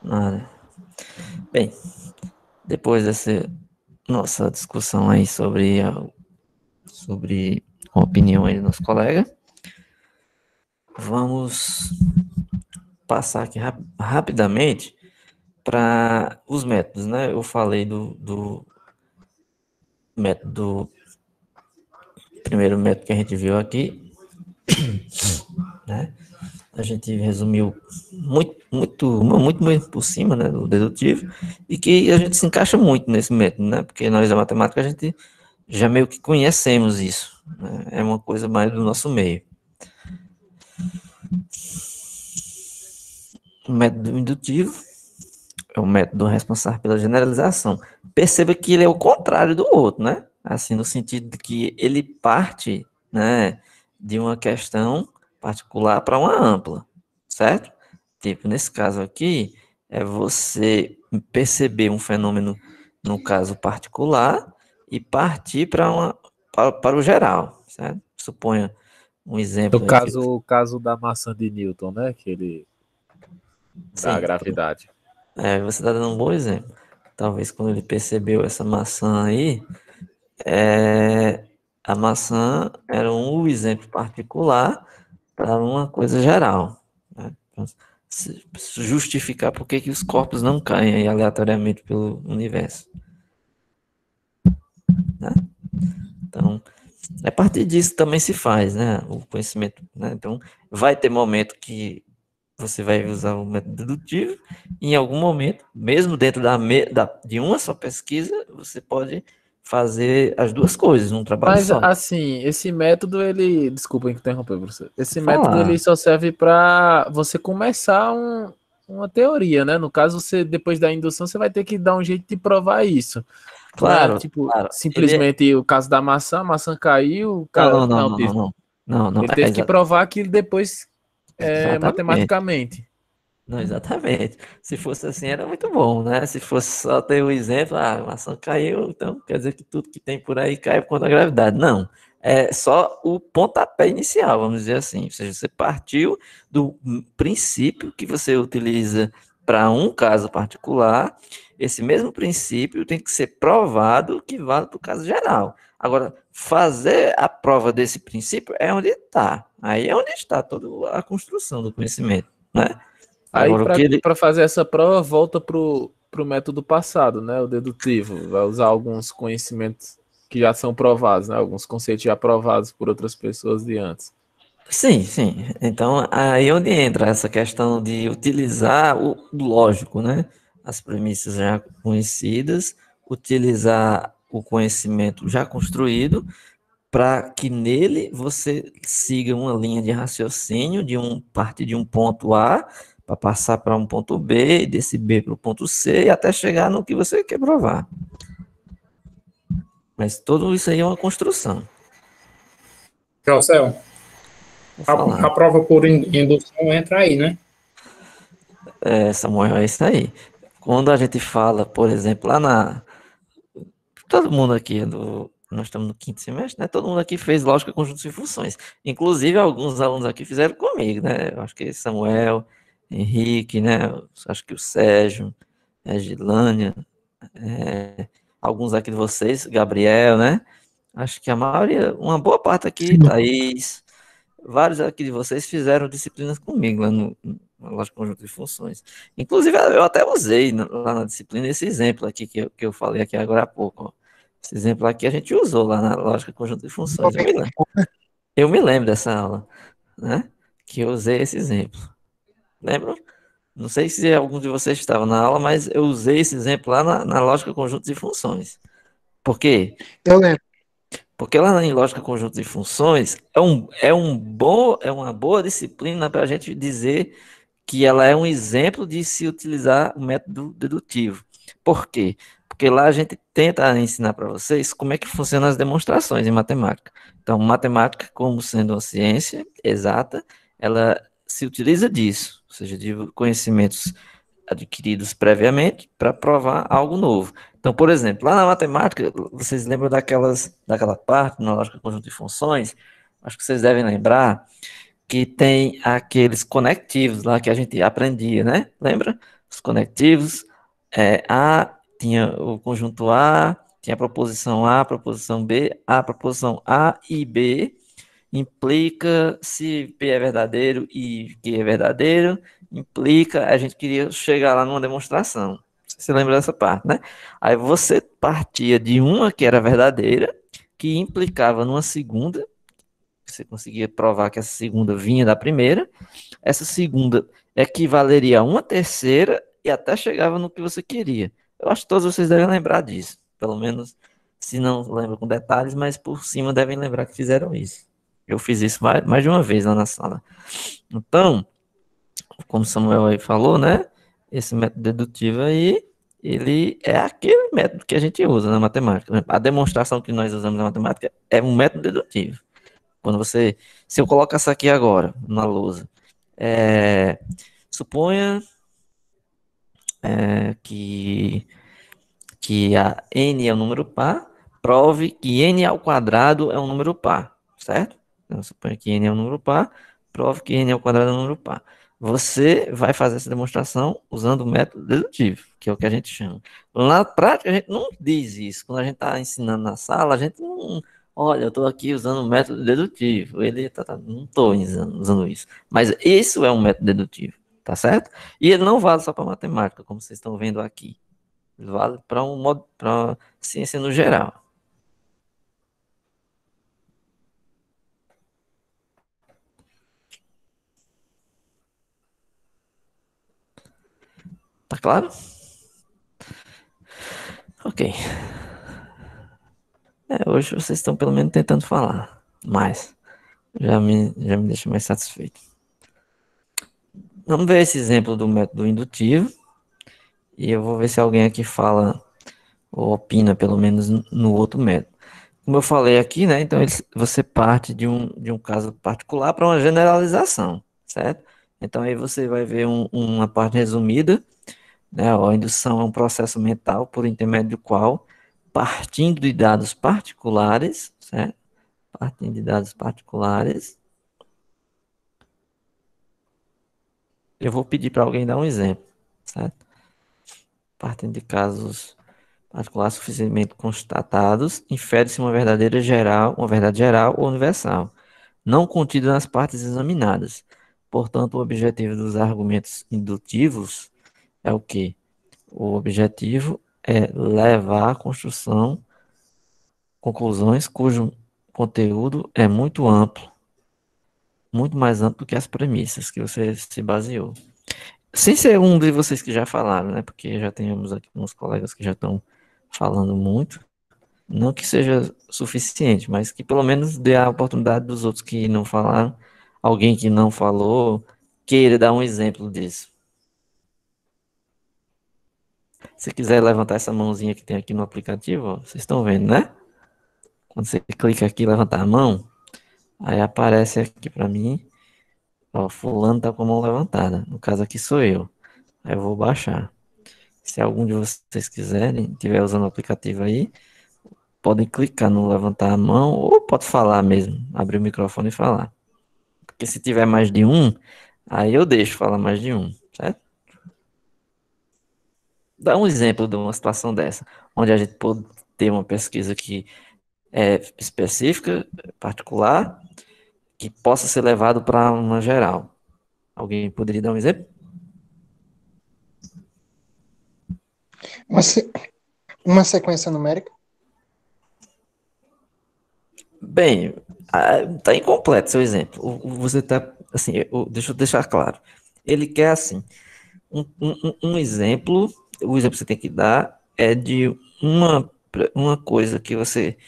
Nada. Bem, depois dessa nossa discussão aí sobre a opinião aí do nosso colega, vamos passar aqui rapidamente para os métodos, né? Eu falei do método, primeiro método que a gente viu aqui, né? A gente resumiu muito por cima, né, do dedutivo, e que a gente se encaixa muito nesse método, né? Porque na análise matemática a gente já meio que conhecemos isso, né? É uma coisa mais do nosso meio. O método indutivo é o método responsável pela generalização. Perceba que ele é o contrário do outro, né? Assim, no sentido de que ele parte, né, de uma questão particular para uma ampla, certo? Tipo, nesse caso aqui, é você perceber um fenômeno no caso particular e partir para o geral, certo? Suponha um exemplo No aí que... caso, o caso da maçã de Newton, né? Que ele da Sim, gravidade. você está dando um bom exemplo. Talvez quando ele percebeu essa maçã aí, a maçã era um exemplo particular para uma coisa geral, né? Então, justificar por que os corpos não caem aí aleatoriamente pelo universo, né? Então, a partir disso também se faz, né? O conhecimento, né? Então, vai ter momento que você vai usar o método dedutivo, e em algum momento, mesmo dentro de uma só pesquisa, você pode fazer as duas coisas num trabalho Mas, só. assim, esse método, ele... Desculpa interromper, professor. Esse Falar. método, ele só serve para você começar uma teoria, né? No caso, você, depois da indução, você vai ter que dar um jeito de provar isso. Claro, Não é, tipo, claro. simplesmente o caso da maçã, a maçã caiu, o cara... Não. Ele teve que provar aquilo depois Exatamente. matematicamente. Não, exatamente. Se fosse assim, era muito bom, né? Se fosse só ter o exemplo, a maçã caiu, então quer dizer que tudo que tem por aí cai por conta da gravidade. Não. É só o pontapé inicial, vamos dizer assim. Ou seja, você partiu do princípio que você utiliza para um caso particular. Esse mesmo princípio tem que ser provado que vale para o caso geral. Agora, fazer a prova desse princípio é onde está. Aí é onde está toda a construção do conhecimento, né? Aí, Agora, para fazer essa prova, volta pro método passado, né? O dedutivo. Vai usar alguns conhecimentos que já são provados, né? Alguns conceitos já provados por outras pessoas de antes. Sim. Então, aí onde entra essa questão de utilizar o lógico, né? As premissas já conhecidas, utilizar o conhecimento já construído, para que nele você siga uma linha de raciocínio parte de um ponto A para passar para um ponto B, e desse B para o ponto C, e até chegar no que você quer provar. Mas tudo isso aí é uma construção. José, a prova por indução entra aí, né? Samuel, é isso aí. Quando a gente fala, por exemplo, todo mundo aqui nós estamos no 5º semestre, né? Todo mundo aqui fez lógica, conjuntos e funções. Inclusive, alguns alunos aqui fizeram comigo, né? Eu acho que Samuel, Henrique, né? Acho que o Sérgio, a Gilânia, alguns aqui de vocês, Gabriel, né? Acho que a maioria, uma boa parte aqui, Thaís, vários aqui de vocês fizeram disciplinas comigo lá na lógica conjunto de funções. Inclusive, eu até usei lá na disciplina esse exemplo aqui que eu falei aqui agora há pouco. Ó. Esse exemplo aqui a gente usou lá na lógica conjunto de funções. Eu me lembro dessa aula, né? Que eu usei esse exemplo. Lembram? Não sei se algum de vocês estava na aula, mas eu usei esse exemplo lá na lógica conjunto de funções. Por quê? Eu lembro. Porque lá em lógica conjunto de funções é uma boa disciplina para a gente dizer que ela é um exemplo de se utilizar o método dedutivo. Por quê? Porque lá a gente tenta ensinar para vocês como é que funcionam as demonstrações em matemática. Então, matemática, como sendo uma ciência exata, ela se utiliza disso, ou seja, de conhecimentos adquiridos previamente para provar algo novo. Então, por exemplo, lá na matemática, vocês lembram daquela parte na lógica conjunto de funções? Acho que vocês devem lembrar que tem aqueles conectivos lá que a gente aprendia, né? Lembra? Os conectivos, tinha o conjunto A, tinha a proposição B, a proposição A e B, implica se P é verdadeiro e Q é verdadeiro, implica, a gente queria chegar lá numa demonstração. Você lembra dessa parte, né? Aí você partia de uma que era verdadeira, que implicava numa segunda, você conseguia provar que essa segunda vinha da primeira, essa segunda equivaleria a uma terceira e até chegava no que você queria. Eu acho que todos vocês devem lembrar disso, pelo menos se não lembram com detalhes, mas por cima devem lembrar que fizeram isso. Eu fiz isso mais de uma vez lá na sala. Então, como Samuel aí falou, né? Esse método dedutivo aí, ele é aquele método que a gente usa na matemática. A demonstração que nós usamos na matemática é um método dedutivo. Se eu colocar isso aqui agora na lousa, suponha que a n é um número par, prove que n ao quadrado é um número par, certo? Então, suponha que n é um número par, prove que n ao quadrado é um número par. Você vai fazer essa demonstração usando o método dedutivo, que é o que a gente chama. Na prática, a gente não diz isso. Quando a gente está ensinando na sala, a gente não... Olha, eu estou aqui usando o método dedutivo. Não estou usando isso. Mas isso é um método dedutivo, tá certo? E ele não vale só para matemática, como vocês estão vendo aqui. Ele vale para ciência no geral. Tá claro? Ok. Hoje vocês estão pelo menos tentando falar, mas já me deixa mais satisfeito. Vamos ver esse exemplo do método indutivo. E eu vou ver se alguém aqui fala ou opina, pelo menos, no outro método. Como eu falei aqui, né? Então, você parte de um caso particular para uma generalização, certo? Então, aí você vai ver uma parte resumida, né? A indução é um processo mental por intermédio do qual, partindo de dados particulares, certo? Partindo de dados particulares, eu vou pedir para alguém dar um exemplo, certo? Partindo de casos particulares suficientemente constatados, infere-se uma verdade geral ou universal, não contida nas partes examinadas. Portanto, o objetivo dos argumentos indutivos é o quê? O objetivo é levar à construção conclusões cujo conteúdo é muito amplo, muito mais amplo do que as premissas que você se baseou. Sem ser um de vocês que já falaram, né? Porque já temos aqui uns colegas que já estão falando muito. Não que seja suficiente, mas que pelo menos dê a oportunidade dos outros que não falaram, alguém que não falou, queira dar um exemplo disso. Se quiser levantar essa mãozinha que tem aqui no aplicativo, ó, vocês estão vendo, né? Quando você clica aqui e levantar a mão, aí aparece aqui para mim, ó, fulano tá com a mão levantada. No caso aqui sou eu. Aí eu vou baixar. Se algum de vocês quiserem, estiver usando o aplicativo aí, podem clicar no levantar a mão ou pode falar mesmo, abrir o microfone e falar. Porque se tiver mais de um, aí eu deixo falar mais de um, certo? Dá um exemplo de uma situação dessa, onde a gente pode ter uma pesquisa que específica, particular, que possa ser levado para uma geral. Alguém poderia dar um exemplo? Uma sequência numérica? Bem, está incompleto seu exemplo. Você está, assim, deixa eu deixar claro. Ele quer, assim, um exemplo, o exemplo que você tem que dar é de uma coisa que você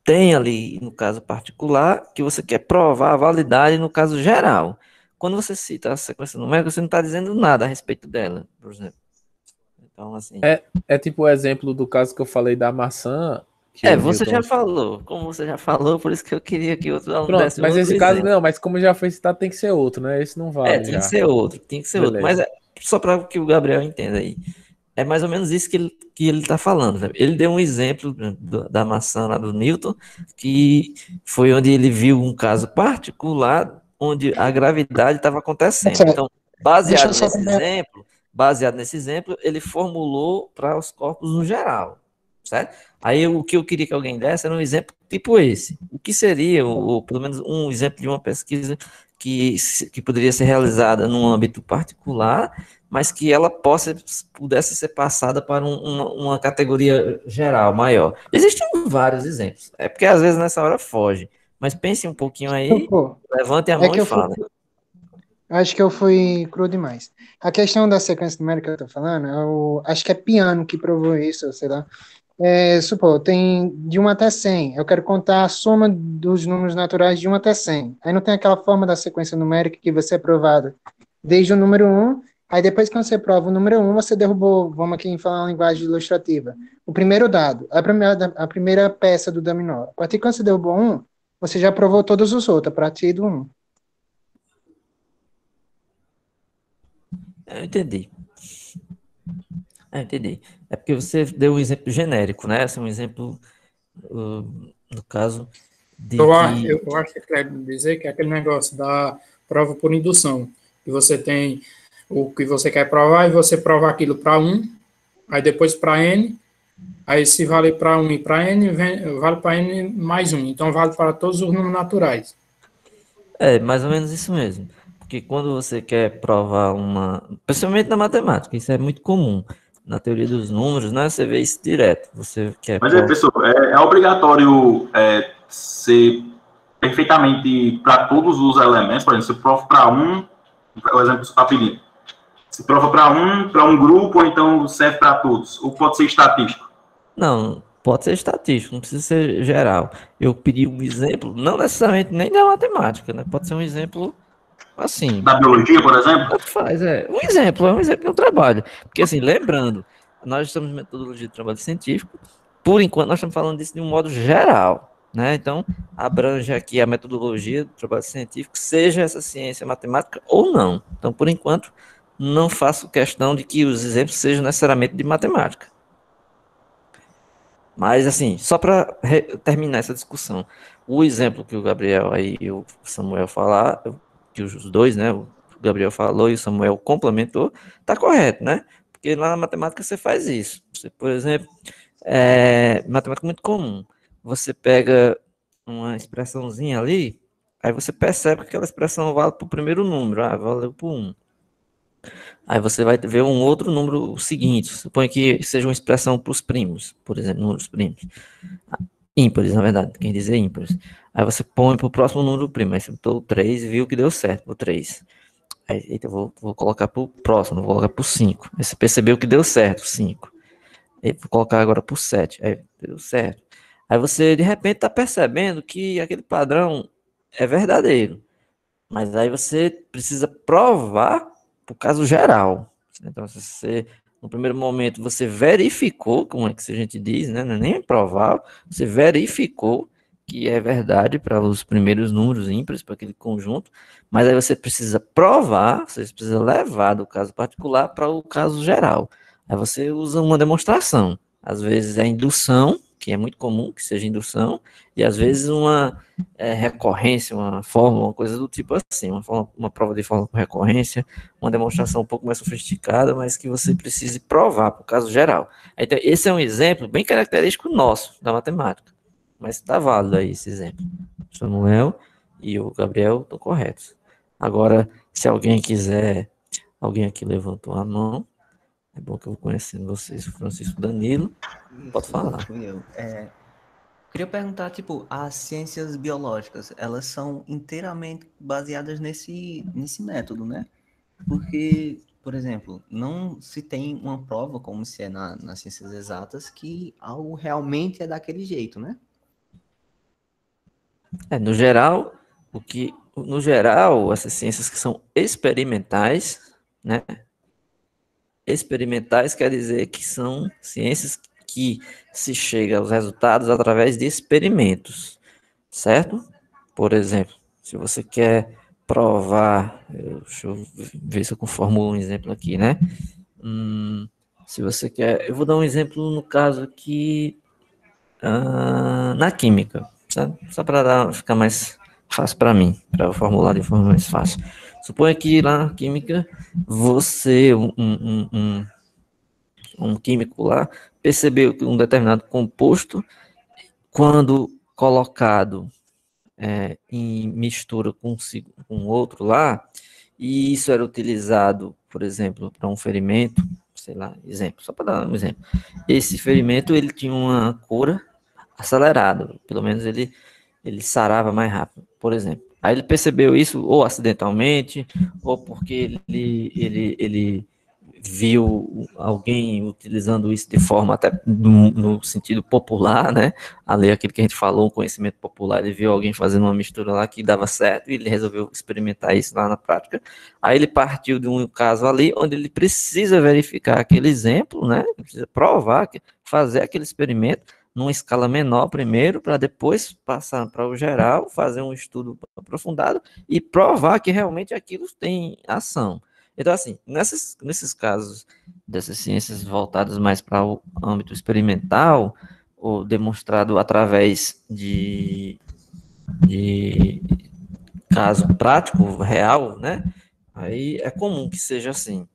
tem ali, no caso particular, que você quer provar a validade no caso geral. Quando você cita a sequência numérica, você não está dizendo nada a respeito dela, por exemplo. Então, assim... É tipo o exemplo do caso que eu falei da maçã. Você já falou. Como você já falou, por isso que eu queria que outro aluno Pronto, desse mas outro esse caso exemplo. não, mas como já foi citado, tem que ser outro, né? Esse não vale Tem já. que ser outro, tem que ser outro. Mas só para que o Gabriel entenda aí. É mais ou menos isso que ele está falando. Sabe? Ele deu um exemplo da maçã lá do Newton, que foi onde ele viu um caso particular onde a gravidade estava acontecendo. Então, baseado nesse exemplo, ele formulou para os corpos no geral, certo? Aí o que eu queria que alguém desse era um exemplo tipo esse. O que seria, pelo menos um exemplo de uma pesquisa que poderia ser realizada num âmbito particular, mas que ela pudesse ser passada para uma categoria geral, maior. Existem vários exemplos. É porque às vezes nessa hora foge. Mas pense um pouquinho aí, levante a mão e fale. Acho que eu fui cru demais. A questão da sequência numérica que eu tô falando, acho que é Peano que provou isso, sei lá. Supor, tem de 1 até 100. Eu quero contar a soma dos números naturais de 1 até 100. Aí não tem aquela forma da sequência numérica que você é provado desde o número 1. Aí depois que você prova o número 1, você derrubou, vamos aqui falar uma linguagem ilustrativa, o primeiro dado, a primeira peça do dominó. A partir que você derrubou 1, você já provou todos os outros, a partir do 1. Eu entendi. Entendi. É porque você deu um exemplo genérico, né? Esse é um exemplo, no caso, de eu acho que quer dizer que é aquele negócio da prova por indução, que você tem o que você quer provar e você prova aquilo para 1, aí depois para N, aí se vale para 1 e para N, vale para N mais 1, então vale para todos os números naturais. Mais ou menos isso mesmo. Porque quando você quer provar principalmente na matemática, isso é muito comum. Na teoria dos números, né? Você vê isso direto. Você quer Mas pessoal, é obrigatório ser perfeitamente para todos os elementos. Por exemplo, se prova para o exemplo que você está pedindo. Se prova para um grupo, ou então serve para todos? Ou pode ser estatístico? Não, pode ser estatístico, não precisa ser geral. Eu pedi um exemplo, não necessariamente nem da matemática, né? Pode ser um exemplo assim. Da biologia, por exemplo? Faz, um exemplo de um trabalho. Porque, assim, lembrando, nós estamos em metodologia de trabalho científico, por enquanto nós estamos falando disso de um modo geral, né? Então, abrange aqui a metodologia do trabalho científico, seja essa ciência matemática ou não. Então, por enquanto, não faço questão de que os exemplos sejam necessariamente de matemática. Mas, assim, só para terminar essa discussão, o exemplo que o Gabriel aí e o Samuel falar, que os dois, né, o Gabriel falou e o Samuel complementou, tá correto, né? Porque lá na matemática você faz isso. Você, por exemplo, matemática muito comum. Você pega uma expressãozinha ali, aí você percebe que aquela expressão vale para o primeiro número, valeu por 1. Aí você vai ver um outro número seguinte, suponha que seja uma expressão para os primos, por exemplo, números primos. Ímpares, na verdade, quem dizer ímpares. Aí você põe para o próximo número primo, aí você botou o 3 e viu que deu certo, o 3. Aí eita, eu vou colocar para o próximo, vou colocar para o 5. Aí você percebeu que deu certo, 5. Aí vou colocar agora para o 7, aí deu certo. Aí você, de repente, está percebendo que aquele padrão é verdadeiro. Mas aí você precisa provar o caso geral. Então, se você, no primeiro momento, você verificou, como é que a gente diz, né? Não é nem provar, você verificou que é verdade para os primeiros números ímpares, para aquele conjunto, mas aí você precisa provar, você precisa levar do caso particular para o caso geral. Aí você usa uma demonstração. Às vezes é indução, que é muito comum que seja indução, e às vezes uma recorrência, uma fórmula, uma coisa do tipo assim, uma prova de fórmula com recorrência, uma demonstração um pouco mais sofisticada, mas que você precise provar para o caso geral. Então, esse é um exemplo bem característico nosso, da matemática. Mas está válido aí esse exemplo. O Samuel e o Gabriel estão corretos. Agora, se alguém quiser, alguém aqui levantou a mão, é bom que eu vou conhecendo vocês, Francisco Danilo, pode falar. Fui eu. Queria perguntar, tipo, as ciências biológicas, elas são inteiramente baseadas nesse método, né? Porque, por exemplo, não se tem uma prova, como se é nas ciências exatas, que algo realmente é daquele jeito, né? No geral, no geral, essas ciências que são experimentais, né? Experimentais quer dizer que são ciências que se chega aos resultados através de experimentos, certo? Por exemplo, se você quer provar, deixa eu ver se eu formulo um exemplo aqui, né? Se você quer, eu vou dar um exemplo no caso aqui, na química, sabe? Só para ficar mais fácil para mim, para eu formular de forma mais fácil. Suponha que lá na química, você, um químico lá, percebeu que um determinado composto, quando colocado em mistura com outro lá, e isso era utilizado, por exemplo, para um ferimento, sei lá, exemplo, só para dar um exemplo. Esse ferimento, ele tinha uma cura acelerada, pelo menos ele sarava mais rápido, por exemplo. Aí ele percebeu isso ou acidentalmente, ou porque ele viu alguém utilizando isso de forma até no sentido popular, né? Ali aquilo que a gente falou, um conhecimento popular, ele viu alguém fazendo uma mistura lá que dava certo e ele resolveu experimentar isso lá na prática. Aí ele partiu de um caso ali onde ele precisa verificar aquele exemplo, né? Precisa provar, fazer aquele experimento numa escala menor primeiro, para depois passar para o geral, fazer um estudo aprofundado e provar que realmente aquilo tem ação. Então, assim, nesses casos dessas ciências voltadas mais para o âmbito experimental, ou demonstrado através de caso prático, real, né? Aí é comum que seja assim.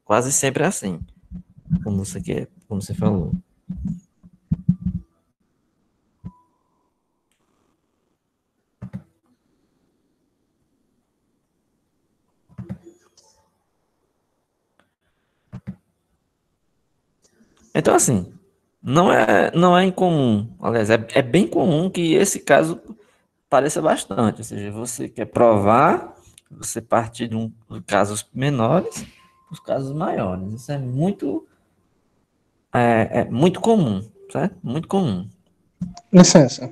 Quase sempre é assim, como você falou. Então, assim, não é incomum. Aliás, é bem comum que esse caso pareça bastante. Ou seja, você quer provar, você partir de casos menores para os casos maiores. Isso é muito comum, certo? Muito comum. Licença.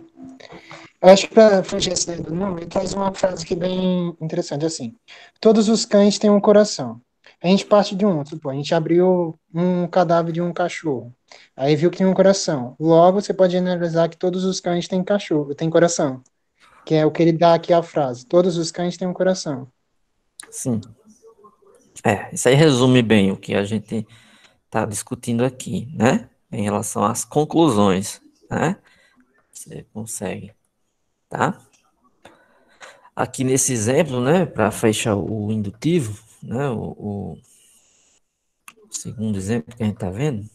Eu acho que para fugir esse daí do nome, ele traz uma frase que é bem interessante, assim. Todos os cães têm um coração. A gente parte de um, supor, a gente abriu um cadáver de um cachorro. Aí viu que tem um coração. Logo, você pode generalizar que todos os cães têm cachorro, têm coração. Que é o que ele dá aqui a frase. Todos os cães têm um coração. Sim. Isso aí resume bem o que a gente está discutindo aqui, né? Em relação às conclusões, né? Você consegue, tá? Aqui nesse exemplo, né, para fechar o indutivo, né, o segundo exemplo que a gente está vendo,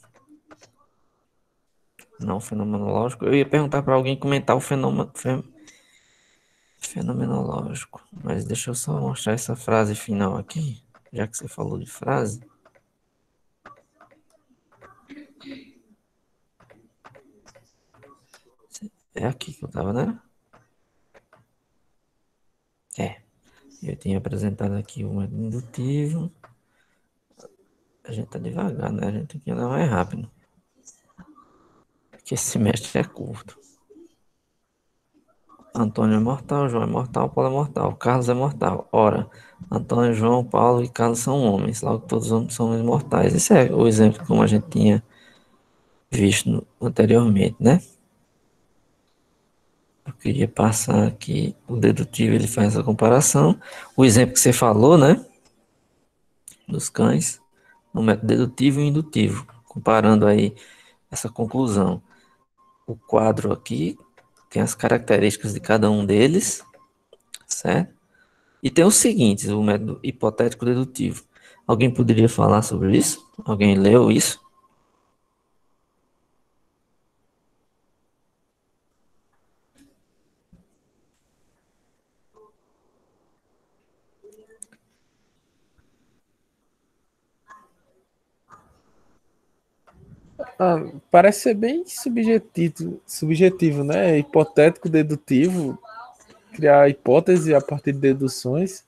não fenomenológico, eu ia perguntar para alguém comentar o fenomenológico, mas deixa eu só mostrar essa frase final aqui, já que você falou de frase. É aqui que eu estava, né? Eu tinha apresentado aqui o indutivo. A gente tá devagar, né? A gente tem que andar mais rápido. Porque esse semestre é curto. Antônio é mortal, João é mortal, Paulo é mortal, Carlos é mortal. Ora, Antônio, João, Paulo e Carlos são homens, logo todos os homens são homens mortais. Esse é o exemplo como a gente tinha visto anteriormente, né? Eu queria passar aqui, o dedutivo ele faz essa comparação. O exemplo que você falou, né? Dos cães, no método dedutivo e indutivo, comparando aí essa conclusão. O quadro aqui tem as características de cada um deles, certo? E tem os seguintes, o método hipotético dedutivo. Alguém poderia falar sobre isso? Alguém leu isso? Parece ser bem subjetivo, né? Hipotético, dedutivo, criar hipótese a partir de deduções.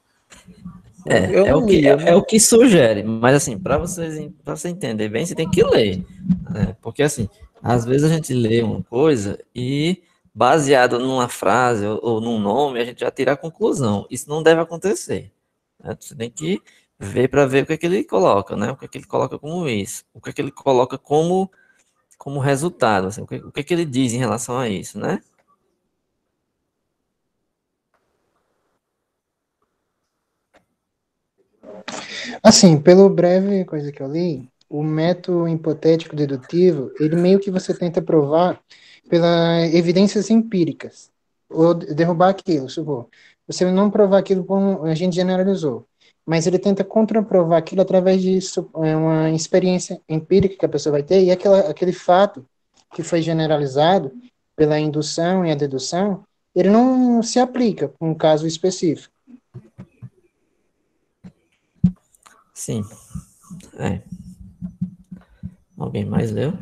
Eu É o não que, li, eu é não... o que sugere, mas assim, para você entender bem, você tem que ler, né? Porque assim, às vezes a gente lê uma coisa e baseado numa frase ou num nome, a gente já tira a conclusão. Isso não deve acontecer, né? Você tem que ver para ver o que é que ele coloca, né? O que é que ele coloca como isso, o que é que ele coloca como resultado, assim, o que é que ele diz em relação a isso, né? Assim, pelo breve coisa que eu li, o método hipotético dedutivo, ele meio que você tenta provar pelas evidências empíricas, ou derrubar aquilo, supor. Você não provar aquilo como a gente generalizou, mas ele tenta contraprovar aquilo através de uma experiência empírica que a pessoa vai ter, e aquele fato que foi generalizado pela indução e a dedução, ele não se aplica para um caso específico. Sim, é. Alguém mais leu?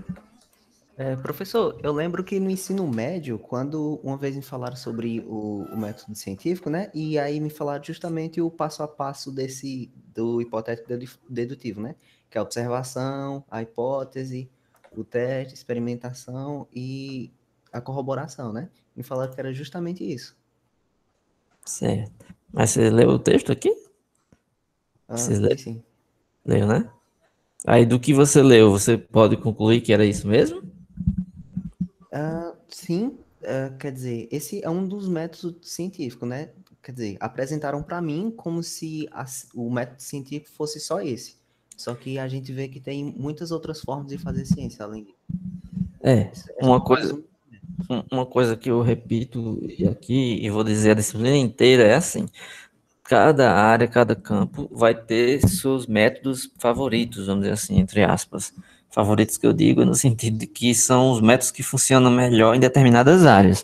Professor, eu lembro que no ensino médio, quando uma vez me falaram sobre o método científico, né? E aí me falaram justamente o passo a passo do hipotético dedutivo, né? Que é a observação, a hipótese, o teste, experimentação e a corroboração, né? Me falaram que era justamente isso. Certo. Mas você leu o texto aqui? Vocês Sim. leu, né? Aí do que você leu, você pode concluir que era isso mesmo? Sim, quer dizer, esse é um dos métodos científicos, né? Quer dizer, apresentaram para mim como se o método científico fosse só esse. Só que a gente vê que tem muitas outras formas de fazer ciência além disso. Uma coisa que eu repito aqui e vou dizer a disciplina inteira é assim: cada área, cada campo vai ter seus métodos favoritos, vamos dizer assim, entre aspas. Favoritos que eu digo no sentido de que são os métodos que funcionam melhor em determinadas áreas.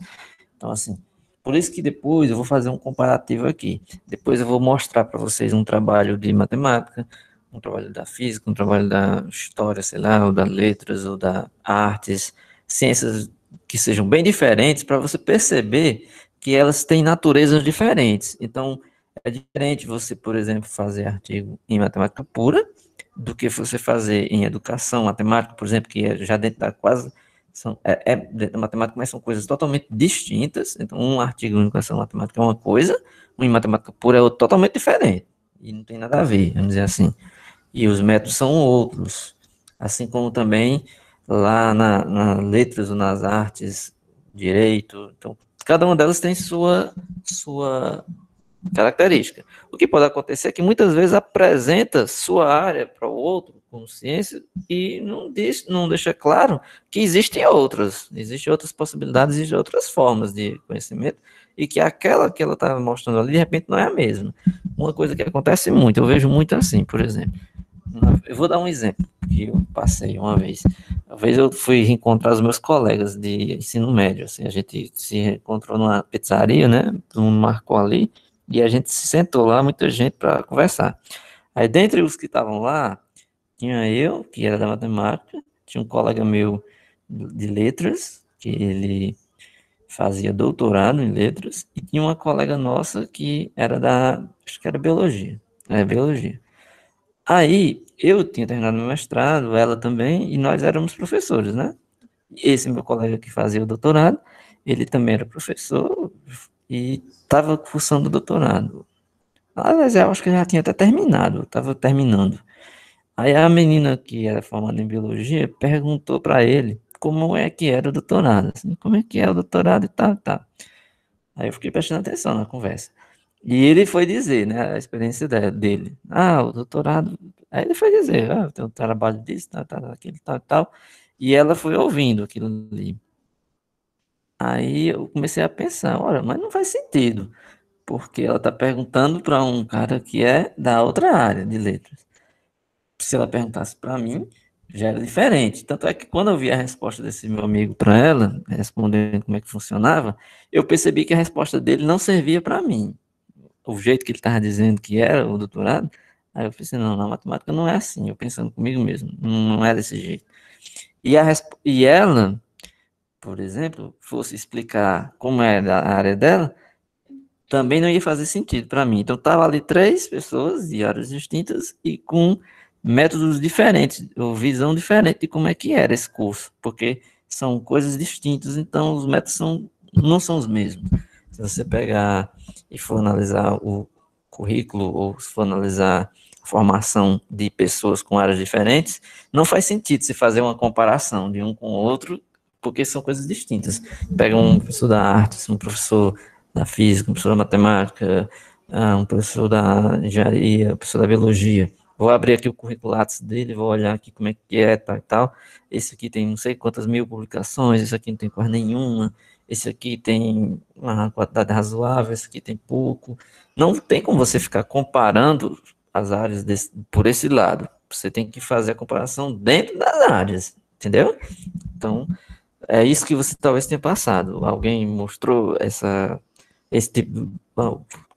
Então, assim, por isso que depois eu vou fazer um comparativo aqui. Depois eu vou mostrar para vocês um trabalho de matemática, um trabalho da física, um trabalho da história, sei lá, ou da letras, ou da artes, ciências que sejam bem diferentes, para você perceber que elas têm naturezas diferentes. Então, é diferente você, por exemplo, fazer artigo em matemática pura do que você fazer em educação, matemática, por exemplo, que já dentro da quase dentro da matemática, mas são coisas totalmente distintas. Então, um artigo em educação matemática é uma coisa, um em matemática pura é outro totalmente diferente. E não tem nada a ver, vamos dizer assim. E os métodos são outros. Assim como também lá na letras ou nas artes, direito. Então, cada uma delas tem sua característica. O que pode acontecer é que muitas vezes apresenta sua área para o outro, com ciência, e não deixa claro que existem outras possibilidades, existem outras formas de conhecimento, e que aquela que ela está mostrando ali, de repente, não é a mesma. Uma coisa que acontece muito, eu vejo muito assim, por exemplo. Eu vou dar um exemplo que eu passei uma vez. Uma vez eu fui reencontrar os meus colegas de ensino médio, assim, a gente se encontrou numa pizzaria, né? Todo mundo marcou ali, e a gente se sentou lá, muita gente para conversar. Aí, dentre os que estavam lá, tinha eu, que era da matemática, tinha um colega meu de letras, que ele fazia doutorado em letras, e tinha uma colega nossa que era acho que era biologia, biologia. Aí, eu tinha terminado meu mestrado, ela também, e nós éramos professores, né? Esse meu colega que fazia o doutorado, ele também era professor e estava cursando o doutorado. Aliás, eu acho que já tinha até terminado, estava terminando. Aí a menina que era formada em biologia perguntou para ele como é que era o doutorado, assim, como é que é o doutorado e tal, tal. Aí eu fiquei prestando atenção na conversa. E ele foi dizer, né, a experiência dele. Ah, o doutorado. Aí ele foi dizer, eu tenho um trabalho disso, tal, tal, aquilo, tal, tal. E ela foi ouvindo aquilo ali. Aí eu comecei a pensar, olha, mas não faz sentido, porque ela está perguntando para um cara que é da outra área de letras. Se ela perguntasse para mim, já era diferente. Tanto é que quando eu vi a resposta desse meu amigo para ela, respondendo como é que funcionava, eu percebi que a resposta dele não servia para mim. O jeito que ele estava dizendo que era o doutorado, aí eu pensei, não, na matemática não é assim, eu pensando comigo mesmo, não é desse jeito. E ela, por exemplo, fosse explicar como é a área dela, também não ia fazer sentido para mim. Então, tava ali 3 pessoas de áreas distintas e com métodos diferentes, ou visão diferente de como é que era esse curso, porque são coisas distintas, então os métodos não são os mesmos. Se você pegar e for analisar o currículo, ou se for analisar a formação de pessoas com áreas diferentes, não faz sentido se fazer uma comparação de um com o outro, porque são coisas distintas. Pega um professor da artes, um professor da física, um professor da matemática, um professor da engenharia, um professor da biologia. Vou abrir aqui o currículo Lattes dele, vou olhar aqui como é que é, tal e tal. Esse aqui tem não sei quantas mil publicações, esse aqui não tem quase nenhuma, esse aqui tem uma quantidade razoável, esse aqui tem pouco. Não tem como você ficar comparando as áreas por esse lado. Você tem que fazer a comparação dentro das áreas, entendeu? Então, é isso que você talvez tenha passado. Alguém mostrou esse tipo,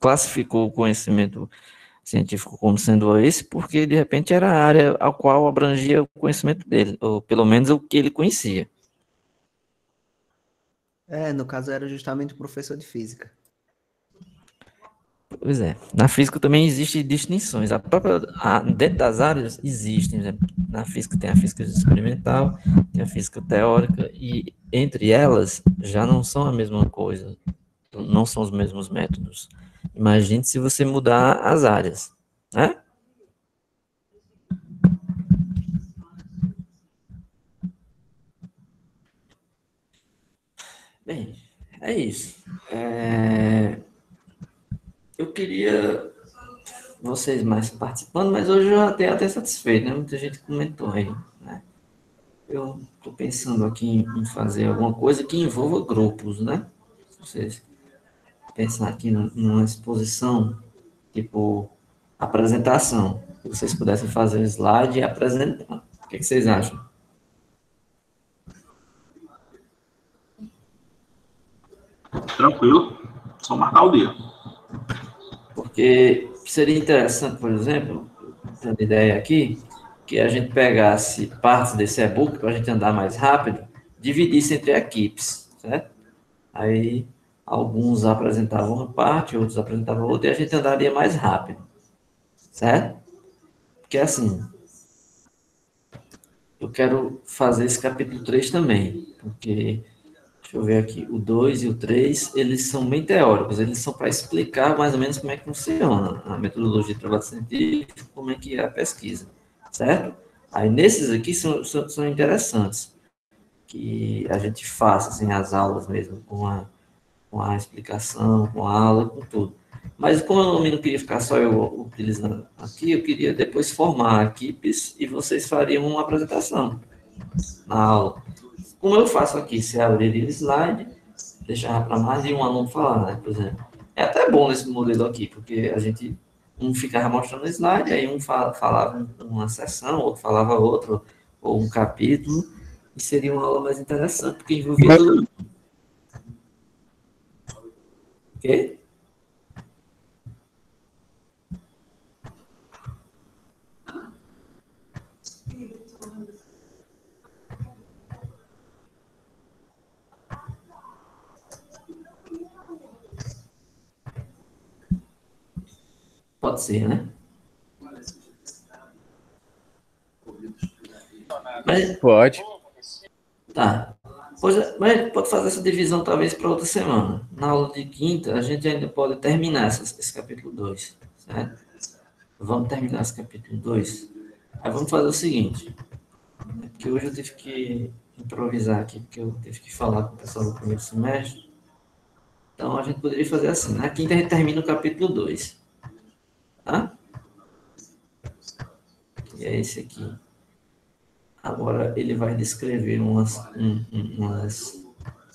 classificou o conhecimento científico como sendo esse, porque de repente era a área ao qual abrangia o conhecimento dele, ou pelo menos o que ele conhecia. No caso era justamente o professor de física. Pois é, na física também existem distinções, dentro das áreas existem, né? Na física tem a física experimental, tem a física teórica, e entre elas já não são a mesma coisa, não são os mesmos métodos. Imagine se você mudar as áreas, né? Bem, é isso. Eu queria vocês mais participando, mas hoje eu até satisfeito, né? Muita gente comentou aí, né? Eu estou pensando aqui em fazer alguma coisa que envolva grupos, né? Se vocês pensar aqui numa exposição, tipo apresentação, se vocês pudessem fazer o slide e apresentar. O que vocês acham? Tranquilo, só marcar o dia. Porque seria interessante, por exemplo, tendo ideia aqui, que a gente pegasse partes desse e-book para a gente andar mais rápido, dividisse entre equipes, certo? Aí alguns apresentavam uma parte, outros apresentavam outra, e a gente andaria mais rápido, certo? Porque assim, eu quero fazer esse capítulo 3 também, porque, deixa eu ver aqui, o 2 e o 3, eles são bem teóricos, eles são para explicar mais ou menos como é que funciona a metodologia de trabalho científico, como é que é a pesquisa, certo? Aí nesses aqui são interessantes, que a gente faça assim, as aulas mesmo, com a explicação, com a aula, com tudo. Mas como eu não queria ficar só eu utilizando aqui, eu queria depois formar equipes e vocês fariam uma apresentação na aula. Como eu faço aqui, você abriria o slide, deixar para mais de um aluno falar, né, por exemplo. É até bom esse modelo aqui, porque a gente, um ficava mostrando o slide, aí um falava uma sessão, outro falava outro, ou um capítulo, e seria uma aula mais interessante, porque envolvia todo mundo. Ok? Pode ser, né? Mas, Pode. tá. Mas pode fazer essa divisão talvez para outra semana. Na aula de quinta, a gente ainda pode terminar esse capítulo 2, certo? Vamos terminar esse capítulo 2. Aí vamos fazer o seguinte, porque hoje eu tive que improvisar aqui, porque eu tive que falar com o pessoal do primeiro semestre. Então a gente poderia fazer assim, na quinta a gente termina o capítulo 2. Tá? E é esse aqui. Agora ele vai descrever umas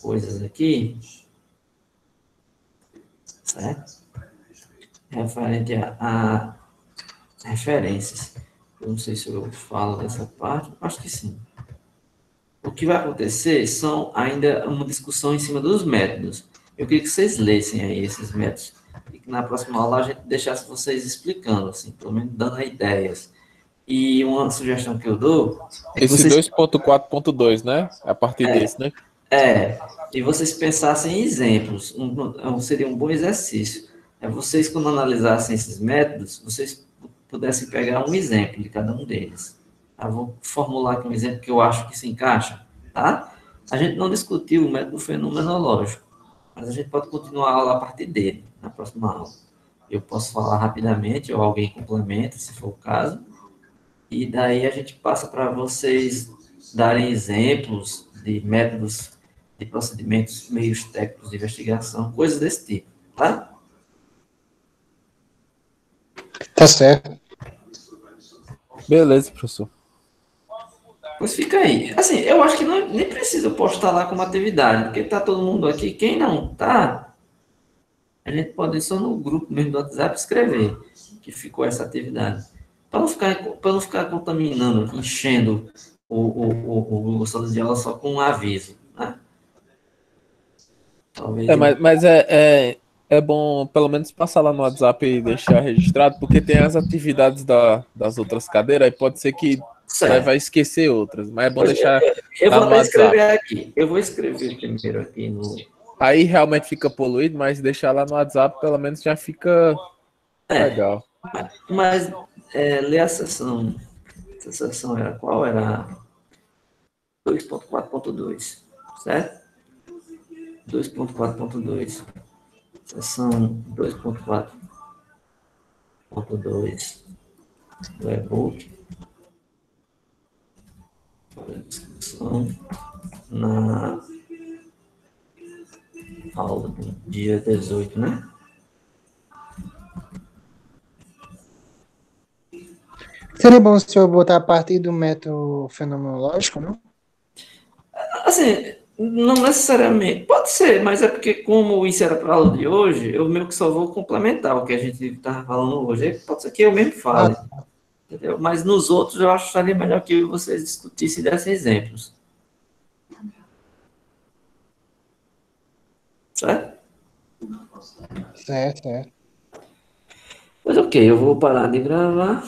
coisas aqui, certo? Referente a referências. Eu não sei se eu falo dessa parte, acho que sim. O que vai acontecer são ainda uma discussão em cima dos métodos. Eu queria que vocês lessem aí esses métodos e que na próxima aula a gente deixasse vocês explicando, assim, pelo menos dando ideias. E uma sugestão que eu dou é que Esse vocês 2.4.2, né? A partir desse, né? e vocês pensassem em exemplos. Seria um bom exercício. Vocês, quando analisassem esses métodos, vocês pudessem pegar um exemplo de cada um deles. Tá? Vou formular aqui um exemplo que eu acho que se encaixa. Tá? A gente não discutiu o método fenomenológico, mas a gente pode continuar a aula a partir dele, na próxima aula. Eu posso falar rapidamente, ou alguém complementa, se for o caso, e daí a gente passa para vocês darem exemplos de métodos, de procedimentos, meios técnicos de investigação, coisas desse tipo, tá? Tá certo. Beleza, professor. Pois fica aí. Assim, eu acho que nem precisa postar lá como atividade, porque tá todo mundo aqui. Quem não tá, a gente pode ir só no grupo mesmo do WhatsApp escrever que ficou essa atividade. Para não ficar contaminando, enchendo o sala de aula só com um aviso, né? Talvez Mas é bom pelo menos passar lá no WhatsApp e deixar registrado, porque tem as atividades das outras cadeiras, aí pode ser que Certo. vai esquecer outras, mas é bom Pois deixar eu lá vou no até WhatsApp. escrever aqui. Eu vou escrever primeiro aqui no. Aí realmente fica poluído, mas deixar lá no WhatsApp pelo menos já fica legal. Mas ler a sessão. Essa sessão era qual? Era 2.4.2, certo? 2.4.2. Sessão 2.4.2 do e-book. Discussão na aula do dia 18, né? Seria bom se eu botar a partir do método fenomenológico, não? Assim, não necessariamente. Pode ser, mas é porque como isso era para a aula de hoje, eu meio que só vou complementar o que a gente estava falando hoje. Aí pode ser que eu mesmo fale. Entendeu? Mas nos outros eu acharia melhor que vocês discutissem e dessem exemplos. Certo? Certo, certo. Pois ok, eu vou parar de gravar.